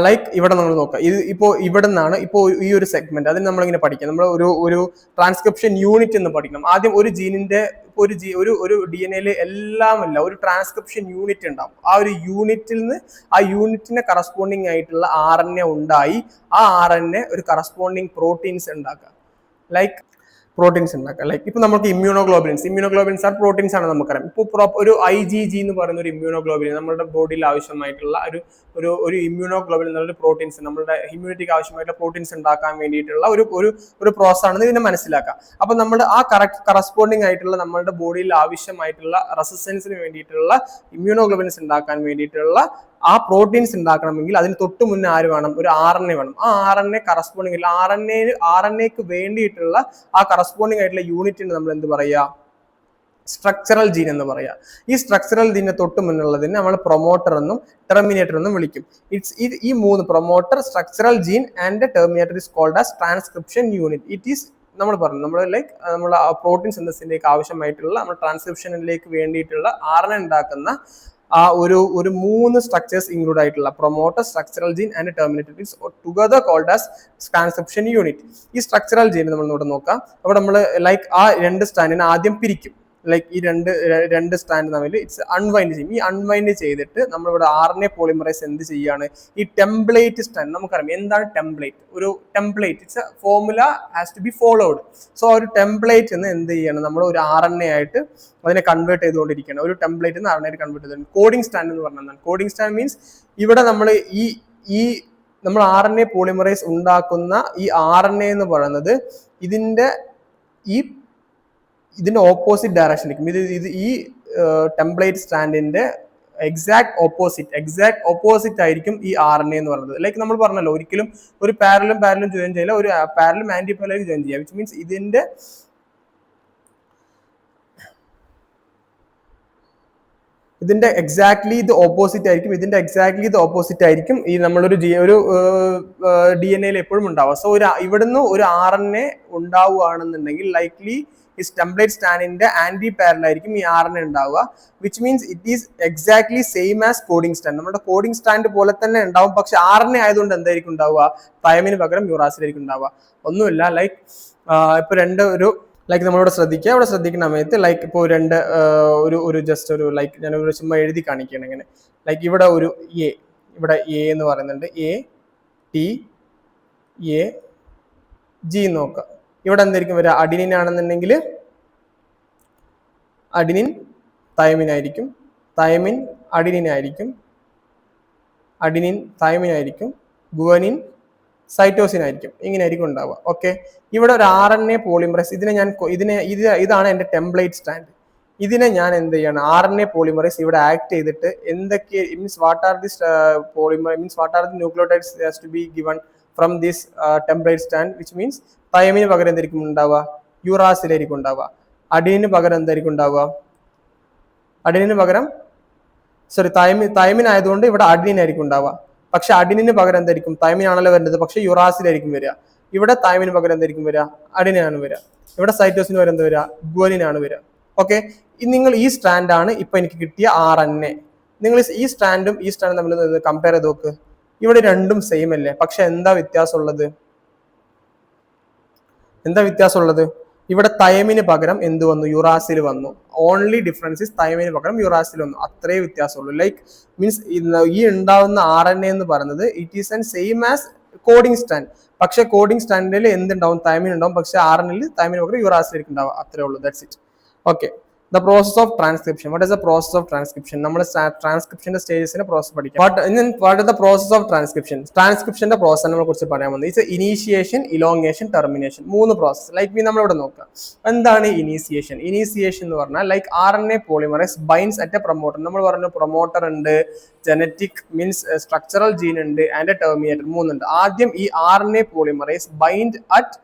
Speaker 1: ലൈക്ക് ഇവിടെ നമ്മൾ നോക്കുക, ഇത് ഇപ്പോൾ ഇവിടെ നിന്നാണ് ഇപ്പോൾ ഈ ഒരു സെഗ്മെന്റ് അതിന് നമ്മളിങ്ങനെ പഠിക്കാം. നമ്മൾ ഒരു ട്രാൻസ്ക്രിപ്ഷൻ യൂണിറ്റ് എന്ന് പഠിക്കണം. ആദ്യം ഒരു ജീനിന്റെ ഒരു DNA എല്ലാമല്ല ഒരു ട്രാൻസ്ക്രിപ്ഷൻ യൂണിറ്റ് ഉണ്ടാവും. ആ ഒരു യൂണിറ്റിൽ നിന്ന് ആ യൂണിറ്റിനെ കറസ്പോണ്ടിങ് ആയിട്ടുള്ള RNA ഉണ്ടായി ആ RNA ഒരു കറസ്പോണ്ടിങ് പ്രോട്ടീൻസ് ഉണ്ടാക്കുക, ലൈക്ക് പ്രോട്ടീൻസ് ഉണ്ടാക്കുക. ലൈക്ക് ഇപ്പൊ നമുക്ക് ഇമ്മ്യൂണോഗ്ലോബിൻസ് ആർ പ്രോട്ടീൻസ് ആണ് നമുക്കറിയാം. ഇപ്പോൾ ഒരു IgG എന്ന് പറയുന്ന ഒരു ഇമ്മ്യൂണോഗ്ലോബിൻ നമ്മുടെ ബോഡിയിൽ ആവശ്യമായിട്ടുള്ള ഒരു ഇമ്മ്യൂണോഗ്ലോബിൻ എന്നുള്ള പ്രോട്ടീൻസ് നമ്മുടെ ഇമ്മ്യൂണിറ്റിക്ക് ആവശ്യമായിട്ടുള്ള പ്രോട്ടീൻസ് ഉണ്ടാക്കാൻ വേണ്ടിയിട്ടുള്ള ഒരു പ്രോസസ് ആണെന്ന് ഇതിനെ മനസ്സിലാക്കാം. അപ്പൊ നമ്മുടെ ആ കറസ്പോണ്ടിങ് ആയിട്ടുള്ള നമ്മുടെ ബോഡിയിൽ ആവശ്യമായിട്ടുള്ള റെസിസ്റ്റൻസിന് വേണ്ടിയിട്ടുള്ള ഇമ്മ്യൂണോഗ്ലോബിൻസ് ഉണ്ടാക്കാൻ വേണ്ടിയിട്ടുള്ള ആ പ്രോട്ടീൻസ് ഉണ്ടാക്കണമെങ്കിൽ അതിന് തൊട്ട് മുന്നേ ആര് വേണം? ഒരു RNA വേണം. ആ RNA കറസ്പോണ്ടിങ് RNAക്ക് വേണ്ടിയിട്ടുള്ള ആ കറസ്പോണ്ടിങ് ആയിട്ടുള്ള യൂണിറ്റിന് നമ്മൾ എന്ത് പറയാ? സ്ട്രക്ചറൽ ജീൻ എന്ന് പറയാം. ഈ സ്ട്രക്ചറൽ ജീനെ തൊട്ട് മുന്നുള്ളതിന് നമ്മൾ പ്രൊമോട്ടർ എന്നും ടെർമിനേറ്റർ എന്നും വിളിക്കും. ഈ മൂന്ന് promoter, structural gene and terminator is called as transcription unit. It is നമ്മൾ പറഞ്ഞു നമ്മൾ പ്രോട്ടീൻ സിന്തസിസിലേക്ക് ആവശ്യമായിട്ടുള്ള നമ്മൾ ട്രാൻസ്ക്രിപ്ഷനിലേക്ക് വേണ്ടിയിട്ടുള്ള RNA ഉണ്ടാക്കുന്ന ആ ഒരു മൂന്ന് സ്ട്രക്ചേഴ്സ് ഇൻക്ലൂഡ് ആയിട്ടുള്ള promoter, structural gene and terminator is together called as transcription unit. ഈ സ്ട്രക്ചറൽ ജീൻ നമ്മൾ ഇവിടെ നോക്കാം. അവിടെ നമ്മൾ ആ രണ്ട് സ്റ്റാൻഡിനെ ആദ്യം പിരിക്കും. ലൈക്ക് ഈ രണ്ട് സ്റ്റാൻഡ് തമ്മിൽ ഇറ്റ്സ് അൺവൈൻഡ് ചെയ്യും. ഈ അൺവൈൻഡ് ചെയ്തിട്ട് നമ്മളിവിടെ RNA പോളിമറൈസ് എന്ത് ചെയ്യാണ്? ഈ ടെംപ്ലേറ്റ് സ്റ്റാൻഡ് നമുക്കറിയാം. എന്താണ് ടെംപ്ലേറ്റ്? ഒരു template it's a formula has to be followed. So ഒരു ടെംപ്ലേറ്റ് എന്ന് എന്ത് ചെയ്യണം? നമ്മൾ ഒരു RNA ആയിട്ട് അതിനെ കൺവേർട്ട് ചെയ്തുകൊണ്ടിരിക്കുകയാണ്. ഒരു ടെംപ്ലേറ്റ് നിന്ന് RNA കൺവേർട്ട് ചെയ്തു. കോഡിംഗ് സ്റ്റാൻഡ് എന്ന് പറഞ്ഞാൽ കോഡിംഗ് സ്റ്റാൻഡ് മീൻസ് ഇവിടെ നമ്മൾ നമ്മൾ RNA പോളിമറൈസ് ഉണ്ടാക്കുന്ന ഈ RNA എന്ന് പറയുന്നത് ഇതിന്റെ ഓപ്പോസിറ്റ് ഡയറക്ഷനിലേക്കും ഇത് ഈ ടെംപ്ലേറ്റ് സ്റ്റാൻഡിന്റെ എക്സാക്ട് ഓപ്പോസിറ്റ് ആയിരിക്കും ഈ RNA എന്ന് പറയുന്നത്. ലൈക്ക് നമ്മൾ പറഞ്ഞല്ലോ ഒരിക്കലും ഒരു പാരലും ജോയിൻ ചെയ്യില്ല, ഒരു പാരലും ആന്റി പാരലും ജോയിൻ ചെയ്യാം. വിച്ച് മീൻസ് ഇതിന്റെ എക്സാക്ട്ലി ഇത് ഓപ്പോസിറ്റ് ആയിരിക്കും ഈ നമ്മളൊരു DNA എപ്പോഴും ഉണ്ടാവുക. സോ ഇവിടുന്ന് ഒരു RNA ഉണ്ടാവുകയാണെന്നുണ്ടെങ്കിൽ ലൈക്ലി ഈ ടെംപ്ലേറ്റ് സ്റ്റാൻഡിന്റെ ആന്റി പാരലൽ ആയിരിക്കും ഈ RNA ഉണ്ടാവുക. Which means it is exactly same as coding stand. നമ്മുടെ കോഡിംഗ് സ്റ്റാൻഡ് പോലെ തന്നെ ഉണ്ടാവും. പക്ഷെ RNA ആയതുകൊണ്ട് എന്തായിരിക്കും ഉണ്ടാവുക? തൈമിന് പകരം യൂറാസിലായിരിക്കും ഉണ്ടാവുക. ഒന്നുമില്ല, ലൈക്ക് ഇപ്പൊ ലൈക്ക് നമ്മളിവിടെ ശ്രദ്ധിക്കുക. അവിടെ ശ്രദ്ധിക്കുന്ന സമയത്ത് ലൈക്ക് ഇപ്പോൾ ജസ്റ്റ് ഒരു ലൈക്ക് ഞാൻ ഒരു ചുമ്മാ എഴുതി കാണിക്കുകയാണ് ഇങ്ങനെ. ലൈക്ക് ഇവിടെ ഒരു ഇവിടെ A എന്ന് പറയുന്നുണ്ട്. ATAG നോക്കാം. ഇവിടെ എന്തായിരിക്കും വരിക? അഡിനിൻ ആണെന്നുണ്ടെങ്കിൽ അഡിനിൻ തൈമിൻ ആയിരിക്കും, തൈമിൻ അഡിനിൻ ആയിരിക്കും, അഡിനിൻ തൈമിൻ ആയിരിക്കും, ഗുവനിൻ സൈറ്റോസിൻ ആയിരിക്കും. ഇങ്ങനെ ആയിരിക്കും ഉണ്ടാവുക. ഓക്കെ, ഇവിടെ ഒരു RNA പോളിമറൈസ് ഇതാണ് എൻ്റെ ടെംപ്ലേറ്റ് സ്റ്റാൻഡ്. ഇതിനെ ഞാൻ എന്ത് ചെയ്യണം? RNA പോളിമറൈസ് ഇവിടെ ആക്ട് ചെയ്തിട്ട് എന്തൊക്കെ means what are the nucleotides has to be given from this template stand. Which means തൈമിന് പകരം എന്തായിരിക്കും ഉണ്ടാവുക? യൂറാസിലായിരിക്കും ഉണ്ടാവുക. അഡിനിന് പകരം എന്തായിരിക്കും ഉണ്ടാവുക? തൈമിൻ ആയതുകൊണ്ട് ഇവിടെ അഡിനിൻ ആയിരിക്കും ഉണ്ടാവുക. പക്ഷെ അഡിനിന് പകരം എന്തായിരിക്കും? തൈമിൻ ആണല്ലോ വരുന്നത്, പക്ഷെ യൂറാസിലായിരിക്കും വരിക. ഇവിടെ തൈമിന് പകരം എന്തായിരിക്കും വരിക? അഡിനാണ് വരിക. ഇവിടെ സൈറ്റോസിന് പകരം എന്താ വരിക? ഗുവനിനാണ് വരിക. ഓക്കെ, നിങ്ങൾ ഈ സ്റ്റാൻഡാണ് ഇപ്പൊ എനിക്ക് കിട്ടിയ RNA. നിങ്ങൾ ഈ സ്റ്റാൻഡും തമ്മിൽ കമ്പയർ ചെയ്ത് നോക്ക്. ഇവിടെ രണ്ടും സെയിം അല്ലേ? പക്ഷെ എന്താ വ്യത്യാസമുള്ളത്? ഇവിടെ തൈമിന് പകരം എന്ത് വന്നു? യൂറാസിൽ വന്നു. ഓൺലി ഡിഫറൻസ് ഇസ് തൈമിന് പകരം യൂറാസിൽ വന്നു. അത്രേ വ്യത്യാസമുള്ളൂ. ലൈക്ക് മീൻസ് ഈ ഉണ്ടാവുന്ന RNA എന്ന് പറയുന്നത് it is and same as coding stand. പക്ഷെ കോഡിംഗ് സ്റ്റാൻഡിൽ എന്തുണ്ടാവും? തൈമിൻ ഉണ്ടാവും. പക്ഷെ RNA തൈമിന് പകരം യൂറാസിലേക്ക് ഉണ്ടാവുക. അത്രേ ഉള്ളൂ. That's it. Okay, The process of transcription. What is the process of transcription? നമ്മൾ ട്രാൻസ്ക്രിപ്ഷന്റെ സ്റ്റേജസിന്റെ പ്രോസസ് പഠിക്കാം. What is the process of transcription? ട്രാൻസ്ക്രിപ്ഷന്റെ പ്രോസസ് നമ്മളെ കുറിച്ച് പറയാൻ വന്നത് it's initiation, elongation, termination. 3 process. Like നമ്മൾ ഇവിടെ നോക്കാം. എന്താണ് ഇനീഷിയേഷൻ? ഇനീഷിയേഷൻ എന്ന് പറഞ്ഞാൽ like RNA polymerase binds at a promoter. നമ്മൾ പറഞ്ഞു പ്രൊമോട്ടർ ഉണ്ട്, ജനറ്റിക് മീൻസ് സ്ട്രക്ചറൽ ജീൻ ഉണ്ട്, ആൻഡ് ടെർമിനേറ്റർ. 3 ഉണ്ട്. ആദ്യം ഈ RNA polymerase bind at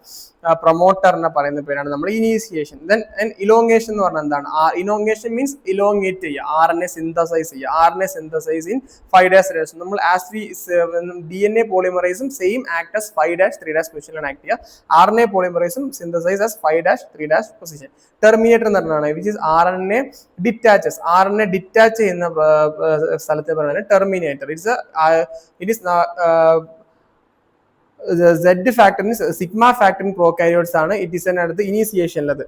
Speaker 1: promoter എന്ന് പറയുന്ന പേരാണ് നമ്മൾ ഇനീഷിയേഷൻ. ദെൻ ഇലോങ്ങേഷൻ എന്ന് പറഞ്ഞാൽ എന്താണ്? ഇലോങ്ങേഷൻ മീൻസ് ഇലോങ്ങേറ്റ് ചെയ്യുക, RNA സിന്തസൈസ് ചെയ്യുക. RNA സിന്തസൈസ് ഇൻ 5' നമ്മൾ ആസ് വി DNA പോളിമറൈസും സെയിം ആക്ട് ആസ് 5'3' പൊസിഷനിലാണ് ആക്ട് ചെയ്യുക. RNA പോളിമറൈസും സിന്തസൈസ് ആസ് 5'3' പൊസിഷൻ. ടെർമിനേറ്റർ എന്ന് പറഞ്ഞാൽ which is RNA detaches. RNA detach ചെയ്യുന്ന സ്ഥലത്തെ പറയുന്നത് terminator. It is Z factor means sigma factor in prokaryotes ആണ്. ഇറ്റ് ഈസ് അടുത്ത് ഇനീഷിയേഷനിലത്.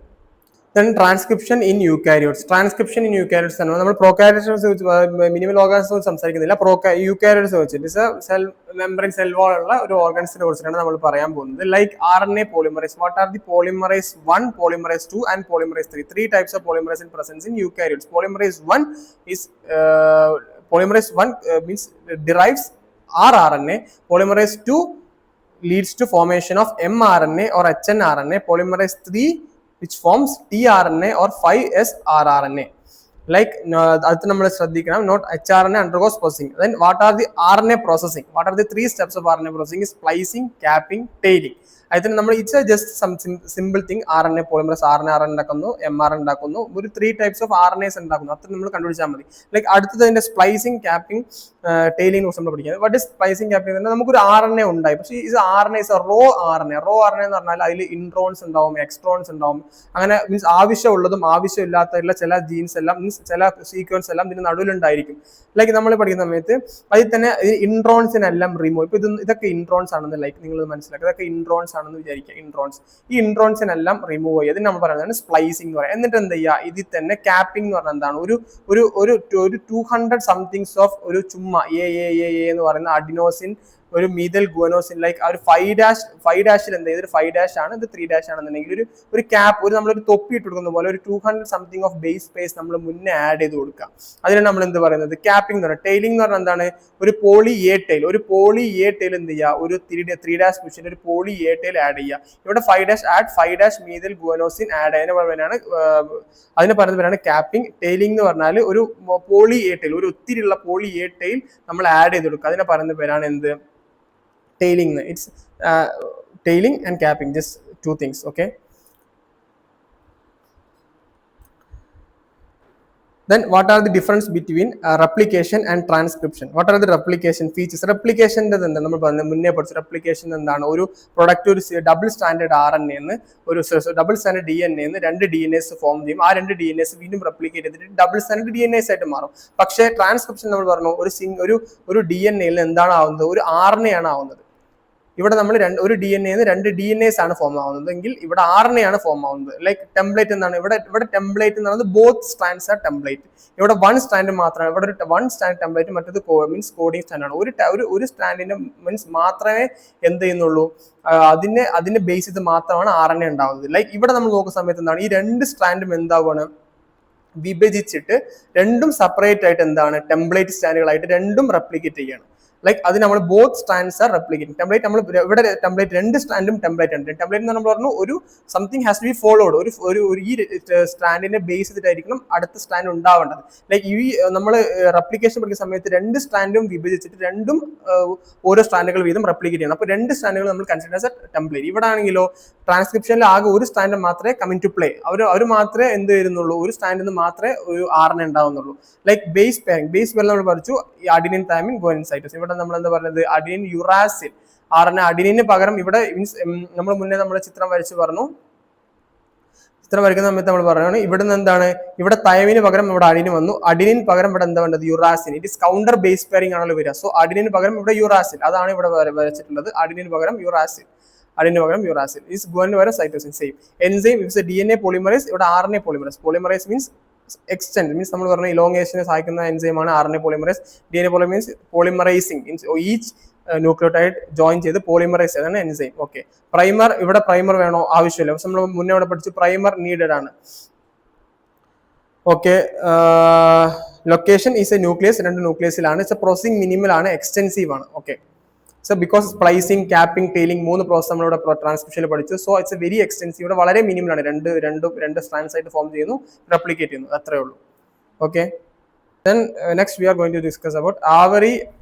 Speaker 1: Then transcription in eukaryotes. Transcription in eukaryotes ആണ്. നമ്മൾ പ്രോകാരിയോട്സ് മിനിമൽ ഓർഗാൻസ് സംസാരിക്കുന്നില്ല. യൂക്കാരിയോട്സ് വെച്ചിട്ട് സെൽ മെംബ്രെയിൻ സെൽ വാൾ ഉള്ള ഒരു ഓർഗൻസിനെ കുറിച്ചാണ് നമ്മൾ പറയാൻ പോകുന്നത്. Like RNA polymerase. What are the polymerase 1, polymerase 2 and polymerase 3? 3 types of polymerase in presence in eukaryotes. Polymerase 1 is means derives rRNA. Polymerase 2 leads to formation of mRNA or hnRNA. Polymerase 3 which forms tRNA or 5s rRNA. Like അത് നമ്മൾ ശ്രദ്ധിക്കണം. Not hRNA undergoes processing. Then what are the RNA processing? What are the 3 steps of RNA processing? Is splicing, capping, tailing. അതിന് നമ്മൾ it's just some simple thing. RNA polymerase RNA ഉണ്ടാക്കുന്നു, mRNA ഉണ്ടാക്കുന്നു, ഒരു 3 types of RNAs ഉണ്ടാക്കുന്നു. അത്ര നമ്മൾ കണ്ടുപിടിച്ചാൽ മതി. ലൈക്ക് അടുത്തത് അതിന്റെ സ്പ്ലൈസിങ്, ക്യാപ്പിംഗ്, ടൈലിംഗ് കുറിച്ച് നമ്മൾ പഠിക്കുന്നത്. വാട്ട് ഇസ് സ്പ്ലൈസിങ്, ക്യാപ്പിംഗ് എന്ന് പറഞ്ഞാൽ നമുക്കൊരു RNA ഉണ്ടായി, പക്ഷേ ഇത് RNA is raw RNA. Raw RNA എന്ന് പറഞ്ഞാൽ അതിൽ ഇൻട്രോൺസ് ഉണ്ടാവും, എക്സ്ട്രോൺസ് ഉണ്ടാവും. അങ്ങനെ മീൻസ് ആവശ്യമുള്ളതും ആവശ്യമില്ലാത്തതുള്ള ചില ജീൻസ് എല്ലാം മീൻസ് ചില സീക്വൻസ് എല്ലാം ഇതിന് നടുവിലുണ്ടായിരിക്കും. ലൈക്ക് നമ്മൾ പഠിക്കുന്ന സമയത്ത് അതിൽ തന്നെ ഇൻട്രോൺസിനെല്ലാം റിമൂവ്. ഇപ്പൊ ഇതൊക്കെ ഇൻട്രോൺസ് ആണെന്ന് ലൈക്ക് നിങ്ങൾ മനസ്സിലാക്കുക. ഇതൊക്കെ ഇൻട്രോൺസ് ആണെന്ന് വിചാരിക്കുക. ഈ ഇൻട്രോൺസിനെല്ലാം റിമൂവ് ചെയ്യുക. ഇതിന് നമ്മൾ പറയുന്നത് സ്പ്ലൈസിംഗ് എന്ന് പറയാം. എന്നിട്ട് എന്ത് ചെയ്യുക, ഇതിൽ തന്നെ ക്യാപ്പിംഗ് എന്ന് പറഞ്ഞാൽ എന്താണ്, ഒരു 200 സംതിങ്സ് ഓഫ് ഒരു ചുമ്മാ എ എന്ന് പറയുന്ന അഡിനോസിൻ, ഒരു മീതൽ ഗുവനോസിൻ, ലൈക്ക് ആ ഒരു 5' എന്ത് ചെയ്ത് 5' ആണ്, ഇത് 3' ആണെന്നുണ്ടെങ്കിൽ ഒരു ക്യാപ്പ്, നമ്മളൊരു തൊപ്പി ഇട്ട് കൊടുക്കുന്ന പോലെ ഒരു 200 സംതിങ് ഓഫ് ബേസ് സ്പേസ് നമ്മൾ മുന്നേ ആഡ് ചെയ്ത് കൊടുക്കുക. അതിനാണ് നമ്മൾ എന്ത് പറയുന്നത് ക്യാപ്പിംഗ് എന്ന് പറയുന്നത്. ടൈലിംഗ് എന്ന് പറഞ്ഞാൽ എന്താണ്, ഒരു പോളി എ ടൈൽ എന്ത് ചെയ്യുക, ഒരു 3' പൊസിഷൻ ഒരു പോളി എ ടൈൽ ആഡ് ചെയ്യുക. ഇവിടെ 5' ആഡ് 5' മീതൽ ഗുവനോസിൻ ആഡ് അതിന് പറയുന്ന പേരാണ് ക്യാപ്പിംഗ്. ടൈലിംഗ് എന്ന് പറഞ്ഞാൽ ഒരു പോളി എ ടൈൽ, ഒരു ഒത്തിരിയുള്ള പോളി എ ടൈൽ നമ്മൾ ആഡ് ചെയ്ത് കൊടുക്കുക. അതിനെ പറയുന്ന പേരാണ് എന്ത്, tailing. It's tailing and capping, just 2 things. Okay, then what are the difference between replication and transcription? What are the replication features? Replication എന്താണ് നമ്മൾ പറഞ്ഞ മുന്നേ പഠിച്ച replication എന്താണ്, ഒരു പ്രൊഡക്റ്റ് ഒരു ഡബിൾ സ്റ്റാൻഡേർഡ് RNA എന്ന് ഒരു ഡബിൾ സ്റ്റാൻഡേർഡ് DNA എന്ന് 2 DNAs ഫോം ചെയ്യും. ആ 2 DNAs വീണ്ടും റെപ്ലിക്കേറ്റ് ചെയ്തിട്ട് ഡബിൾ സ്റ്റാൻഡേർഡ് DNAs ആയിട്ട് മാറും. പക്ഷേ ട്രാൻസ്ക്രിപ്ഷൻ നമ്മൾ പറഞ്ഞു ഒരു DNA-യിൽ എന്താണ് ആവുന്നത്, ഒരു RNA ആണ് ആവുന്നത്. ഇവിടെ നമ്മൾ ഒരു DNA-ന്ന് 2 DNAs ആണ് ഫോം ആവുന്നത് എങ്കിൽ ഇവിടെ RNA ആണ് ഫോം ആവുന്നത്. ലൈക്ക് ടെംപ്ലേറ്റ് എന്നാണ് ഇവിടെ ടെംപ്ലേറ്റ് എന്ന് പറയുന്നത് ബോത്ത് സ്ട്രാൻഡ്സ് ആർ ടെംപ്ലേറ്റ്. ഇവിടെ 1 സ്റ്റാൻഡ് മാത്രമാണ്, ഇവിടെ ഒരു 1 സ്റ്റാൻഡ് ടെംപ്ലേറ്റ്, മറ്റേത് മീൻസ് കോഡിംഗ് സ്റ്റാൻഡ് ആണ്. ഒരു സ്റ്റാൻഡിന്റെ മീൻസ് മാത്രമേ എന്ത് ചെയ്യുന്നുള്ളൂ, അതിന്റെ ബേസ് ചെയ്ത് മാത്രമാണ് RNA ഉണ്ടാവുന്നത്. ലൈക്ക് ഇവിടെ നമ്മൾ നോക്കുന്ന സമയത്ത് എന്താണ്, ഈ 2 സ്റ്റാൻഡും എന്താവുകയാണ്, വിഭജിച്ചിട്ട് രണ്ടും സെപ്പറേറ്റ് ആയിട്ട് എന്താണ് ടെംപ്ലേറ്റ് സ്റ്റാൻഡുകളായിട്ട് രണ്ടും റെപ്ലിക്കേറ്റ് ചെയ്യാണ്. ലൈക്ക് അത് നമ്മൾ both strands are replicating. Template നമ്മൾ ഇവിടെ ടെംപ്ലേറ്റ് 2 സ്റ്റാൻഡും ടെംപ്ലേറ്റ് ഉണ്ട്. ടെംപ്ലേറ്റ് എന്ന് നമ്മൾ പറഞ്ഞു ഒരു something has to be followed, ഈ സ്റ്റാൻഡിനെ ബേസ് ചെയ്തിട്ടായിരിക്കണം അടുത്ത സ്റ്റാൻഡ് ഉണ്ടാവേണ്ടത്. ലൈക്ക് ഈ നമ്മൾ റെപ്ലിക്കേഷൻ പഠിക്കുന്ന സമയത്ത് 2 സ്റ്റാൻഡും വിഭജിച്ചിട്ട് രണ്ടും ഓരോ സ്റ്റാൻഡുകൾ വീതം റെപ്ലിക്കേറ്റ് ചെയ്യണം. അപ്പോൾ 2 സ്റ്റാൻഡുകൾ നമ്മൾ കൺസിഡർ ആസ് എ ടെംപ്ലേറ്റ്. ഇവിടെ ആണെങ്കിലോ ട്രാൻസ്ക്രിപ്ഷനിൽ ആകെ ഒരു സ്റ്റാൻഡ് മാത്രമേ കമ്മിങ് ടു പ്ലേ, അവർ മാത്രമേ എന്ത് വരുന്നുള്ളൂ, ഒരു സ്റ്റാൻഡിൽ നിന്ന് മാത്രമേ ഒരു RNA ഉണ്ടാവുന്നുള്ളൂ. ലൈക്ക് ബേസ് പെയറിംഗ് നമ്മൾ പഠിച്ചു, അഡിനിൻ തൈമിൻ ഗുവാനിൻ സൈറ്റോസിൻ. ഇവിടെ നമ്മൾ എന്താ പറയുന്നത്, അഡിനിൻ യുറാസിൽ RNA. അഡിനിന് പകരം ഇവിടെ മീൻസ് നമ്മൾ മുന്നേ നമ്മൾ ചിത്രം വരയ്ക്കുന്ന സമയത്ത് നമ്മൾ പറയുകയാണ് ഇവിടെ നിന്ന് എന്താണ്, ഇവിടെ തൈമിന് പകരം ഇവിടെ അഡിനിൻ വന്നു, അഡിനിൻ പകരം ഇവിടെ എന്താ വേണ്ടത് യുറാസിൻ. It is counter base pairing ആണല്ലോ വരിക. സോ അഡിനിന് പകരം ഇവിടെ യുറാസിൽ, അതാണ് ഇവിടെ വരച്ചിട്ടുള്ളത്. അഡിനിന് പകരം യുറാസിൽ ഈസ് ഗുവാനിന് പകരം cytosine. Same enzyme it's DNA polymerase, ഇവിടെ RNA polymerase. Polymerase means extend, means നമ്മൾ പറഞ്ഞ ഇലോങ്ങേഷനെ സഹായിക്കുന്ന എൻസൈമാണ് RNA polymerase. DNA polymerase polymerizing means each nucleotide join ചെയ്ത് പോളിമറൈസ് അതാണ് എൻസൈം. ഓക്കെ, പ്രൈമർ, ഇവിടെ പ്രൈമർ വേണോ, ആവശ്യമില്ല. പക്ഷെ നമ്മൾ മുന്നേ ഇവിടെ പഠിച്ചു പ്രൈമർ നീഡഡ് ആണ്. Okay, location is a nucleus, രണ്ട് ന്യൂക്ലിയസിലാണ്. ഇറ്റ്സ് എ പ്രോസസിംഗ് മിനിമൽ ആണ്, എക്സ്റ്റെൻസീവ് ആണ്. Okay, so because splicing, capping, tailing 3 process നമ്മളിവിടെ ട്രാൻസ്ക്രിപ്ഷനിൽ പഠിച്ചു. So it's a very extensive, ഇവിടെ വളരെ മിനിമൽ ആണ്. രണ്ട് സ്ട്രാൻഡ്സ് ആയിട്ട് ഫോം ചെയ്യുന്നു, റെപ്ലിക്കേറ്റ് ചെയ്യുന്നു, അത്രേ ഉള്ളൂ. Okay, then next we are going to discuss about Avery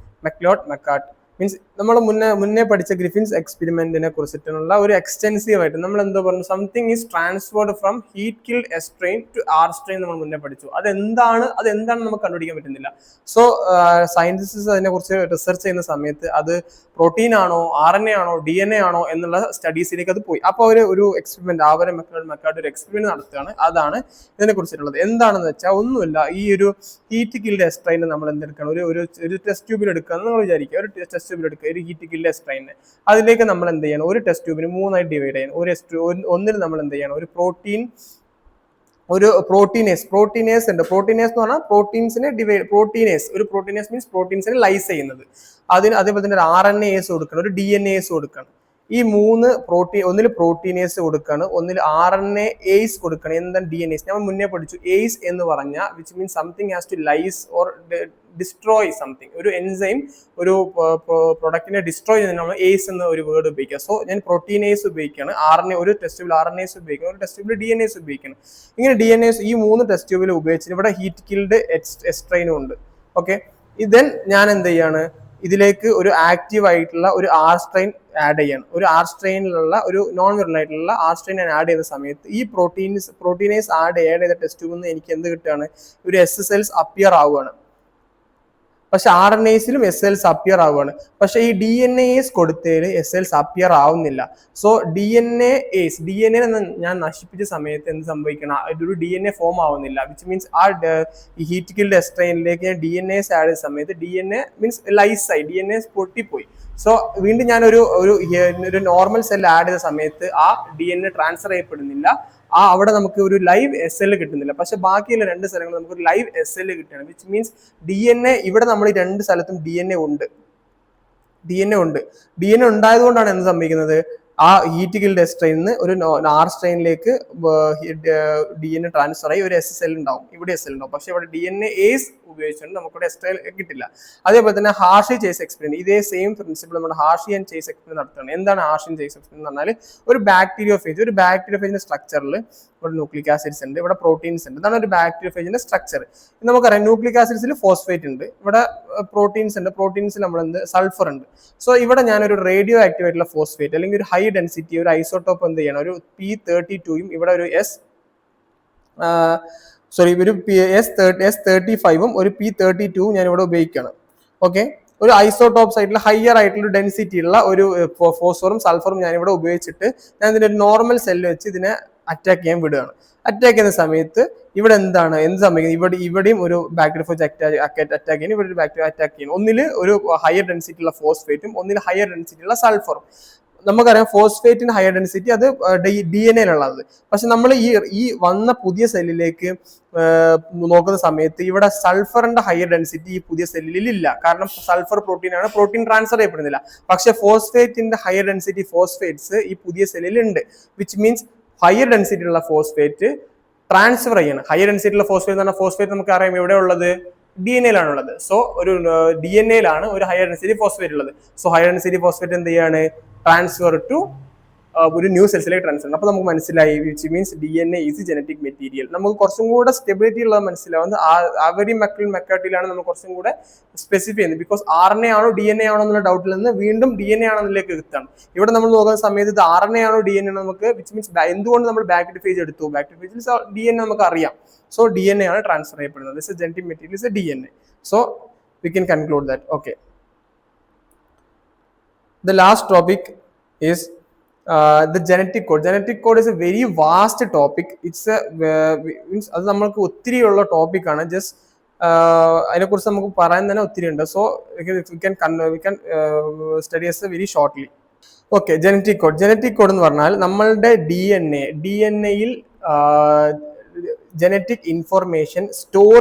Speaker 1: McLeod-Mackart. Means നമ്മൾ മുന്നേ പഠിച്ച ഗ്രിഫിൻസ് എക്സ്പെരിമെന്റിനെ കുറിച്ചിട്ടുള്ള ഒരു എക്സ്റ്റെൻസീവ് ആയിട്ട് നമ്മൾ എന്തോ പറഞ്ഞു, something is transferred from heat killed S strain to R strain നമ്മൾ മുന്നേ പഠിച്ചു. അതെന്താണെന്ന് നമുക്ക് കണ്ടുപിടിക്കാൻ പറ്റുന്നില്ല. സോ സയന്റിസ്റ്റ് അതിനെ കുറിച്ച് റിസർച്ച് ചെയ്യുന്ന സമയത്ത് അത് പ്രോട്ടീൻ ആണോ, RNA ആണോ, DNA ആണോ എന്നുള്ള സ്റ്റഡീസിലേക്ക് അത് പോയി. അപ്പോൾ ഒരു എക്സ്പെരിമെന്റ്, ആവരെ മെക്കാർട്ട് ഒരു എക്സ്പെരിമെന്റ് നടത്തുകയാണ്. അതാണ് ഇതിനെ കുറിച്ചിട്ടുള്ളത്. എന്താണെന്ന് വെച്ചാൽ ഒന്നുമില്ല, ഈ ഒരു ഹീറ്റ് കിൽഡ് എസ്ട്രെയിൻ നമ്മൾ എന്തെടുക്കണം, ഒരു ടെസ്റ്റ് ട്യൂബിൽ എടുക്കുക എന്ന് നമ്മൾ വിചാരിക്കുക. ഒരു ടെസ്റ്റ് ട്യൂബിൽ എടുക്കുക, ഒരു ഹീറ്റ് കിൽഡ് എസ്ട്രെയിനെ. അതിലേക്ക് നമ്മൾ എന്ത് ചെയ്യണം, ഒരു ടെസ്റ്റ് ട്യൂബിന് 3 ആയിട്ട് ഡിവൈഡ് ചെയ്യണം. ഒന്നിൽ നമ്മൾ എന്ത് ചെയ്യണം, ഒരു പ്രോട്ടീനേസ് ഉണ്ട്. പ്രോട്ടീനേസ് എന്ന് പറഞ്ഞാൽ പ്രോട്ടീൻസിനെ പ്രോട്ടീനേസ് മീൻസ് പ്രോട്ടീൻസിനെ ലൈസ് ചെയ്യുന്നത്. അതേപോലെ തന്നെ ഒരു RNAs കൊടുക്കണം, ഒരു DNAs കൊടുക്കണം. ഈ 3 ഒന്നിൽ പ്രോട്ടീനേസ് കൊടുക്കണം, ഒന്നിൽ RNAs കൊടുക്കണം. എന്താണ് DNAs? നമ്മൾ മുന്നേ പഠിച്ചു. ACE എന്ന് പറഞ്ഞാൽ which means something has to lyse or destroy something. ഒരു എൻസൈം ഒരു പ്രൊഡക്റ്റിനെ ഡിസ്ട്രോയ് ചെയ്യുന്നതിന് നമ്മൾ ACE എന്ന ഒരു വേർഡ് ഉപയോഗിക്കുക. സോ ഞാൻ പ്രോട്ടീനേസ് ഉപയോഗിക്കുകയാണ്, ഒരു ടെസ്റ്റ് ട്യൂബിൽ RNAs ഉപയോഗിക്കണം, ഒരു ടെസ്റ്റ് ട്യൂബിൽ DNAs ഉപയോഗിക്കണം. ഇങ്ങനെ DNAs ഈ 3 ടെസ്റ്റ് ട്യൂബിൽ ഉപയോഗിച്ചിട്ട് ഇവിടെ ഹീറ്റ് കിൽഡ് എസ്ട്രെയിനും ഉണ്ട്. ഓക്കെ, ഇതൻ ഞാൻ എന്ത് ചെയ്യാണ്, ഇതിലേക്ക് ഒരു ആക്റ്റീവ് ആയിട്ടുള്ള ഒരു R സ്ട്രെയിൻ ആഡ് ചെയ്യണം. ഒരു R സ്ട്രെയിനിലുള്ള ഒരു നോൺ വിറൽ ആയിട്ടുള്ള R സ്ട്രെയിൻ ഞാൻ ആഡ് ചെയ്ത സമയത്ത് ഈ പ്രോട്ടീനേസ് ആഡ് ചെയ്ത ടെസ്റ്റ് ട്യൂബിൽ നിന്ന് എനിക്ക് എന്ത് കിട്ടുകയാണ്, ഒരു S സെൽസ് അപ്പിയർ ആവുകയാണ്. പക്ഷെ RNAസിലും S സെൽസ് അപ്പിയർ ആവുകയാണ്. പക്ഷെ ഈ DNAs കൊടുത്തതിൽ S സെൽസ് അപ്പിയർ ആവുന്നില്ല. സോ DNA ഞാൻ നശിപ്പിച്ച സമയത്ത് എന്ത് സംഭവിക്കണം, ഒരു DNA ഫോം ആവുന്നില്ല. വിച്ച് മീൻസ് ഈ ഹീറ്റ് കിൽഡ് എസ്ട്രെയിനിലേക്ക് ഞാൻ DNAs ആഡ് ചെയ്ത സമയത്ത് DNA മീൻസ് ലൈസായി, DNAs പൊട്ടിപ്പോയി. സോ വീണ്ടും ഞാൻ ഒരു നോർമൽ സെൽ ആഡ് ചെയ്ത സമയത്ത് ആ DNA ട്രാൻസ്ഫർ ചെയ്യപ്പെടുന്നില്ല. അവിടെ നമുക്ക് ഒരു ലൈവ് SL കിട്ടുന്നില്ല. പക്ഷെ ബാക്കിയുള്ള 2 സ്ഥലങ്ങളിൽ നമുക്ക് ഒരു ലൈവ് SL കിട്ടുകയാണ്. വിച്ച് മീൻസ് DNA ഇവിടെ നമ്മൾ 2 സ്ഥലത്തും DNA ഉണ്ട്. DNA ഉണ്ടായതുകൊണ്ടാണ് എന്ത് സംഭവിക്കുന്നത്, ആ ഹീറ്റ് കിൽഡ് എസ്ട്രെയിനിന്ന് ഒരു R സ്ട്രെയിനിലേക്ക് DNA ട്രാൻസ്ഫർ ആയി ഒരു SL ഉണ്ടാവും. ഇവിടെ SL ഉണ്ടാവും. പക്ഷെ ഇവിടെ DNAs ഉപയോഗിച്ചുകൊണ്ട് നമുക്കിവിടെ SL കിട്ടില്ല. അതേപോലെ തന്നെ ഹാർഷി ചേസ് എക്സ്പെരിമെന്റ്, ഇതേ സെയിം പ്രിൻസിപ്പിൾ നമ്മൾ ഹാർഷി ആൻഡ് ചേസ് എക്സ്പെരിമെന്റ് നടത്തുകയാണ്. എന്താണ് ഹാർഷി ആൻഡ് ചേസ് എക്സ്പെരിമെന്റ് എന്ന് പറഞ്ഞാൽ, ഒരു ബാക്ടീരിയോഫേജിന്റെ സ്ട്രക്ചറിൽ ഇവിടെ ന്യൂക്ലിക് ആസിഡ്സ് ഉണ്ട്, ഇവിടെ പ്രോട്ടീൻസ് ഉണ്ട്. ഇതാണ് ഒരു ബാക്ടീരിയോഫേജിന്റെ സ്ട്രക്ചർ. നമുക്കറിയാം ന്യൂക്ലിക് ആസിഡ്സിൽ ഫോസ്ഫേറ്റ് ഉണ്ട്, ഇവിടെ പ്രോട്ടീൻസ് ഉണ്ട്. പ്രോട്ടീൻസിൽ നമ്മൾ സൾഫർ ഉണ്ട്. സോ ഇവിടെ ഞാനൊരു റേഡിയോ ആക്റ്റീവ് ആയിട്ടുള്ള ഫോസ്ഫേറ്റ് അല്ലെങ്കിൽ ഒരു ഹൈ ഡെൻസിറ്റി ഒരു ഐസോട്ടോപ്പ് എന്ത് ചെയ്യണം, ഒരു P32യും ഇവിടെ ഒരു S35ഉം ഒരു P32 ഞാൻ ഇവിടെ ഉപയോഗിക്കണം. ഓക്കെ, ഒരു ഐസോടോപ്സ് ആയിട്ടുള്ള ഹയർ ആയിട്ടുള്ള ഡെൻസിറ്റി ഉള്ള ഒരു ഫോസ്ഫറും സൾഫറും ഞാൻ ഇവിടെ ഉപയോഗിച്ചിട്ട് ഞാൻ ഇതിന്റെ ഒരു നോർമൽ സെല്ല് വെച്ച് ഇതിനെ അറ്റാക്ക് ചെയ്യാൻ വിടുകയാണ്. അറ്റാക്ക് ചെയ്യുന്ന സമയത്ത് ഇവിടെ എന്ത് സംഭവിക്കുന്നത്, ഇവിടെയും ഒരു ബാക്ടീരിയോഫേജ് അറ്റാക്ക് ചെയ്യുന്നു, ഇവിടെ ഒരു ബാക്ടീരിയ അറ്റാക്ക് ചെയ്യുന്നു. ഒന്നിൽ ഒരു ഹയർ ഡെൻസിറ്റി ഉള്ള ഫോസ്ഫേറ്റും ഒന്നിൽ ഹയർ ഡെൻസിറ്റി ഉള്ള സൾഫറും. നമുക്കറിയാം ഫോസ്ഫേറ്റിന് ഹയർ ഡെൻസിറ്റി, അത് DNA-യിലുള്ളത്. പക്ഷെ നമ്മൾ ഈ വന്ന പുതിയ സെല്ലിലേക്ക് നോക്കുന്ന സമയത്ത് ഇവിടെ സൾഫറിന്റെ ഹയർ ഡെൻസിറ്റി ഈ പുതിയ സെല്ലിൽ ഇല്ല. കാരണം സൾഫർ പ്രോട്ടീൻ ആണ്, പ്രോട്ടീൻ ട്രാൻസ്ഫർ ചെയ്യപ്പെടുന്നില്ല. പക്ഷെ ഫോസ്ഫേറ്റിന്റെ ഹയർ ഡെൻസിറ്റി ഫോസ്ഫേറ്റ്സ് ഈ പുതിയ സെല്ലിൽ ഉണ്ട്. വിച്ച് മീൻസ് ഹയർ ഡെൻസിറ്റി ഉള്ള ഫോസ്ഫേറ്റ് ട്രാൻസ്ഫർ ചെയ്യണം. ഹയർ ഡെൻസിറ്റി ഉള്ള ഫോസ്ഫേറ്റ് എന്ന് പറഞ്ഞാൽ ഫോസ്ഫേറ്റ് നമുക്ക് അറിയാം എവിടെ ഉള്ളത്, DNA-യിലാണുള്ളത്. സോ ഒരു DNA-യിലാണ് ഒരു ഹയർ ഡെൻസിറ്റി ഫോസ്ഫേറ്റ് ഉള്ളത്. സോ ഹയർ ഡെൻസിറ്റി ഫോസ്ഫേറ്റ് എന്ത് ചെയ്യാണ്, ട്രാൻസ്ഫർ ടു ഒരു ന്യൂ സെൽസിലേക്ക് ട്രാൻസ്ഫർ. അപ്പൊ നമുക്ക് മനസ്സിലായി which means DNA is genetic material. നമുക്ക് കുറച്ചും കൂടെ സ്റ്റെബിലിറ്റി ഉള്ളത് മനസ്സിലാവുന്നത് അവരി മെക്കാർട്ടിലാണ് നമുക്ക് കുറച്ചും കൂടെ സ്പെസിഫൈ ചെയ്യുന്നത്. ബിക്കോസ് RNA ആണോ DNA ആണോ എന്നുള്ള ഡൗട്ടിൽ നിന്ന് വീണ്ടും DNA ആണെന്നിലേക്ക് എത്താണ്. ഇവിടെ നമ്മൾ നോക്കുന്ന സമയത്ത് ഇത് RNA ആണോ DNA ആണോ നമുക്ക്, വിച്ച് മീൻസ് എന്തുകൊണ്ട് നമ്മൾ ബാക്ടീരിയോഫേജ് എടുത്തു, ബാക്ടീരിയോഫേജിൽ DNA നമുക്ക് അറിയാം. സോ DNA ആണ് ട്രാൻസ്ഫർ ചെയ്യപ്പെടുന്നത്. This genetic material is DNA. So we can conclude that. Okay. The last topic is the genetic code. Genetic code is a very vast topic. It's means അത് നമ്മൾക്ക് ഒത്തിരി ഉള്ള ടോപ്പിക് ആണ്. ജസ്റ്റ് അതിനെക്കുറിച്ച് നമുക്ക് പറയാൻ തന്നെ ഒത്തിരി ഉണ്ട്. So we can study as very shortly. Okay, genetic code എന്ന് പറഞ്ഞാൽ നമ്മളുടെ DNA-യിൽ ജനറ്റിക് ഇൻഫോർമേഷൻ സ്റ്റോർ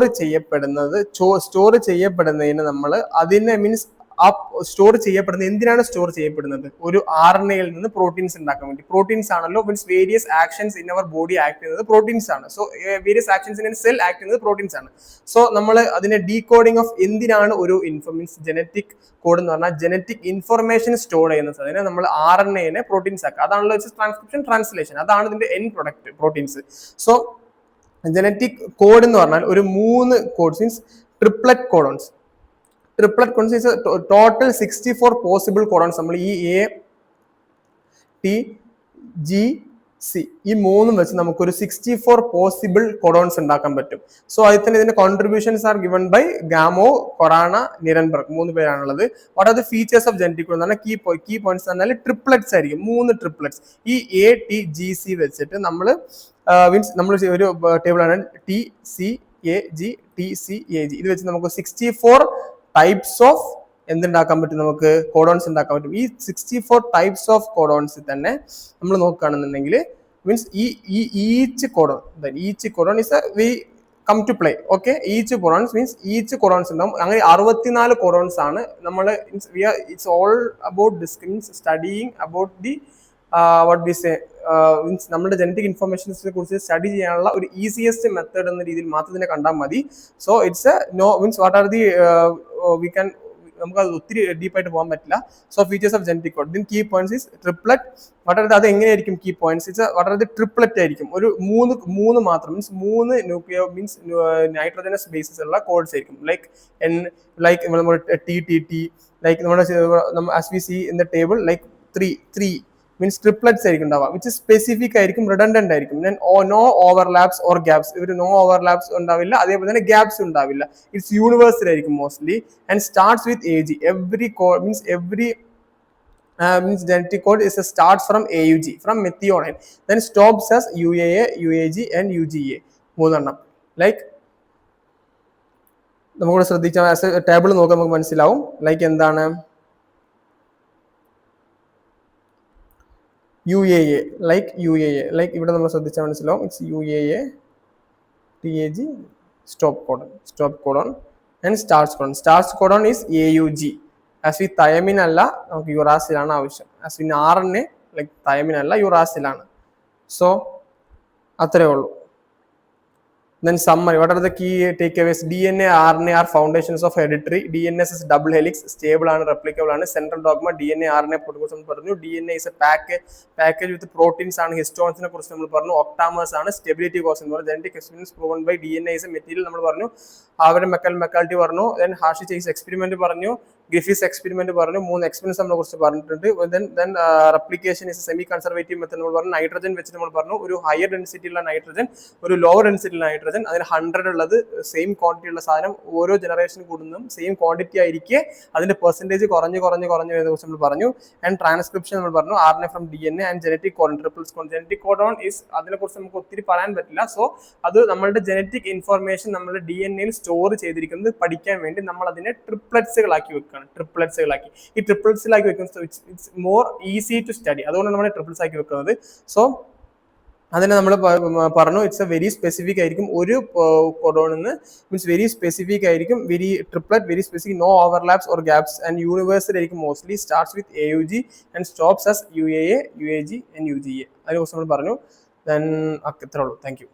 Speaker 1: ചെയ്യപ്പെടുന്നതിന് നമ്മൾ അതിനെ മീൻസ് ആ സ്റ്റോർ ചെയ്യപ്പെടുന്നത് എന്തിനാണ് സ്റ്റോർ ചെയ്യപ്പെടുന്നത്? ഒരു RNA-യിൽ നിന്ന് പ്രോട്ടീൻസ് ഉണ്ടാക്കാൻ വേണ്ടി. പ്രോട്ടീൻസ് ആണല്ലോ means various actions in our body act ചെയ്യുന്നത് പ്രോട്ടീൻസ് ആണ്. So various actions in cell act ചെയ്യുന്നത് പ്രോട്ടീൻസ് ആണ്. സോ നമ്മൾ അതിന്റെ ഡീകോഡിംഗ് ഓഫ് എന്തിനാണ് ഒരു മീൻസ് ജനറ്റിക് കോഡ് എന്ന് പറഞ്ഞാൽ ജനറ്റിക് ഇൻഫർമേഷൻ സ്റ്റോർ ചെയ്യുന്ന അതിനെ നമ്മൾ RNA-നെ പ്രോട്ടീൻസ് ആക്കുക. അതാണല്ലോ ട്രാൻസ്ക്രിപ്ഷൻ ട്രാൻസ്ലേഷൻ, അതാണ് ഇതിന്റെ end product proteins. So genetic code എന്ന് പറഞ്ഞാൽ ഒരു 3 codes means triplet codons. Triplet codons is total 64 possible codons. നമ്മൾ ഈ A, T, G, C ഈ 3 വെച്ച് നമുക്കൊരു 64 പോസിബിൾ കോഡോൺസ് ഉണ്ടാക്കാൻ പറ്റും. സോ അതിൽ തന്നെ ഇതിന്റെ contributions are given by Gamow, Khorana, Nirenberg 3 പേരാണുള്ളത്. What are the features of genetic code എന്ന് പറഞ്ഞാൽ കീ പോയിന്റ്സ് പറഞ്ഞാൽ ട്രിപ്ലറ്റ്സ് ആയിരിക്കും, 3 ട്രിപ്ലറ്റ്സ്. ഈ A, T, G, C വെച്ചിട്ട് നമ്മൾ മീൻസ് നമ്മൾ ഒരു ടേബിൾ ആണ് TCAG. ഇത് വെച്ച് നമുക്ക് 64 ടൈപ്സ് ഓഫ് എന്തുണ്ടാക്കാൻ പറ്റും, നമുക്ക് കോഡോൺസ് ഉണ്ടാക്കാൻ പറ്റും. ഈ 64 ടൈപ്സ് ഓഫ് കോഡോൺസ് തന്നെ നമ്മൾ നോക്കുകയാണെന്നുണ്ടെങ്കിൽ means each codon is we come to play. Okay, each codons ഉണ്ടാവും. അങ്ങനെ 64 കോഡോൺസ് ആണ് നമ്മൾ it's all about studying about the what we say means നമ്മുടെ ജനറ്റിക് ഇൻഫർമേഷൻസിനെ കുറിച്ച് സ്റ്റഡി ചെയ്യാനുള്ള ഒരു ഈസിയസ്റ്റ് മെത്തേഡ് എന്ന രീതിയിൽ മാത്രം ഇതിനെ കണ്ടാൽ മതി. So it's means what are the we can നമുക്ക് അത് ഒത്തിരി ഡീപ്പായിട്ട് പോകാൻ പറ്റില്ല. So features of genetic code. Then key points is triplet. What are അത് എങ്ങനെയായിരിക്കും key points? It's what are the triplet ആയിരിക്കും. ഒരു 3 മാത്രം means 3 nucleo means nitrogenous bases ഉള്ള കോഡ്സ് ആയിരിക്കും. ലൈക്ക് TTT, ലൈക്ക് നമ്മുടെ as we see in the table like 3 means triplets ആയിരിക്കും ഉണ്ടാവുക, വിച്ച് സ്പെസിഫിക് ആയിരിക്കും, റിഡൻഡന്റ് ആയിരിക്കും. No overlaps or gaps. ഇവർ നോ ഓവർലാപ്സ് ഉണ്ടാവില്ല, അതേപോലെ തന്നെ ഗ്യാപ്സ് ഉണ്ടാവില്ല. ഇറ്റ്സ് യൂണിവേഴ്സൽ ആയിരിക്കും mostly. And starts with AG. Means genetic code is starts from AUG, from methionine, then stops as UAA, UAG and UGA. 3 like നമുക്ക് ശ്രദ്ധിച്ചാൽ ടേബിൾ നോക്കാൻ നമുക്ക് മനസ്സിലാവും. ലൈക്ക് എന്താണ് UAA, ലൈക്ക് ഇവിടെ നമ്മൾ ശ്രദ്ധിച്ചാൽ മനസ്സിലാവും. It's UAA, TAG, stop codon and starch codon is AUG. As we thiamine അല്ല, നമുക്ക് യുറാസിലാണ് ആവശ്യം. As we RNA like thiamine അല്ല, യുറാസിലാണ്. സോ അത്രേ ഉള്ളൂ. Then summary. What are the key takeaways? DNA, RNA are foundations of hereditary. DNA is double helix, stable and replicable and central dogma. DNA, RNA protocols നമ്മൾ പറഞ്ഞു. DNA is a package with proteins and histones നെ കുറിച്ച് നമ്മൾ പറഞ്ഞു. Octamers ആണ് stability cause എന്ന് പറഞ്ഞു. Genetic experiments proven by DNA is a material നമ്മൾ പറഞ്ഞു. അവരുടെ മെക്കാലിറ്റി പറഞ്ഞു. Then Hershey Chase experiment പറഞ്ഞു. Griffiths experiment പറഞ്ഞു. 3 എക്സ്പെരിമെന്റ്സ് നമ്മളെ കുറിച്ച് പറഞ്ഞിട്ടുണ്ട്. Then replication is a semi conservative method നമ്മൾ പറഞ്ഞു. നൈട്രജൻ വെച്ച് നമ്മൾ പറഞ്ഞു. ഒരു ഹയർ ഡെൻസിറ്റി ഉള്ള നൈട്രജൻ, ഒരു ലോവർ ഡെൻസിറ്റി ഉള്ള നൈട്രജൻ, അതിന് 100 ഉള്ളത് സെയിം ക്വാണ്ടിറ്റി ഉള്ള സാധനം ഓരോ ജനറേഷൻ കൂടുന്നതും സെയിം ക്വാണ്ടിറ്റി ആയിരിക്കെ അതിന്റെ പെർസെന്റേജ് കുറഞ്ഞു വരുന്നതിനെ കുറിച്ച് നമ്മൾ പറഞ്ഞു. ആൻഡ് ട്രാൻസ്ക്രിപ്ഷൻ നമ്മൾ പറഞ്ഞു. RNA from DNA and genetic codon, triples codon. Genetic codon is അതിനെ കുറിച്ച് നമുക്ക് ഒത്തിരി പറയാൻ പറ്റില്ല. സോ അത് നമ്മളുടെ ജനറ്റിക് ഇൻഫർമേഷൻ നമ്മുടെ DNA-യിൽ സ്റ്റോർ ചെയ്തിരിക്കുന്നത് പഠിക്കാൻ വേണ്ടി നമ്മൾ അതിനെ ട്രിപ്ലറ്റ്സുകളാക്കി വെക്കുകയാണ്. ഈ ട്രിപ്പിൾസിലാക്കി വെക്കുന്നത് it's more easy to study. അതുകൊണ്ട് നമ്മൾ ട്രിപ്പിൾസ് ആക്കി വെക്കുന്നത്. സോ അതിനെ നമ്മൾ പറഞ്ഞു ഇറ്റ്സ് എ വെരി സ്പെസിഫിക് ആയിരിക്കും. ഒരു കോഡോണിന്ന് മീൻസ് വെരി സ്പെസിഫിക് ആയിരിക്കും, very triplet, very specific, no overlaps or gaps and universal ആയിരിക്കും. Mostly starts with AUG and stops as UAA, UAG and UGA. അതിനെക്കുറിച്ച് നമ്മൾ പറഞ്ഞു. ദെൻ ഇത്രേ ഉള്ളൂ. Thank U.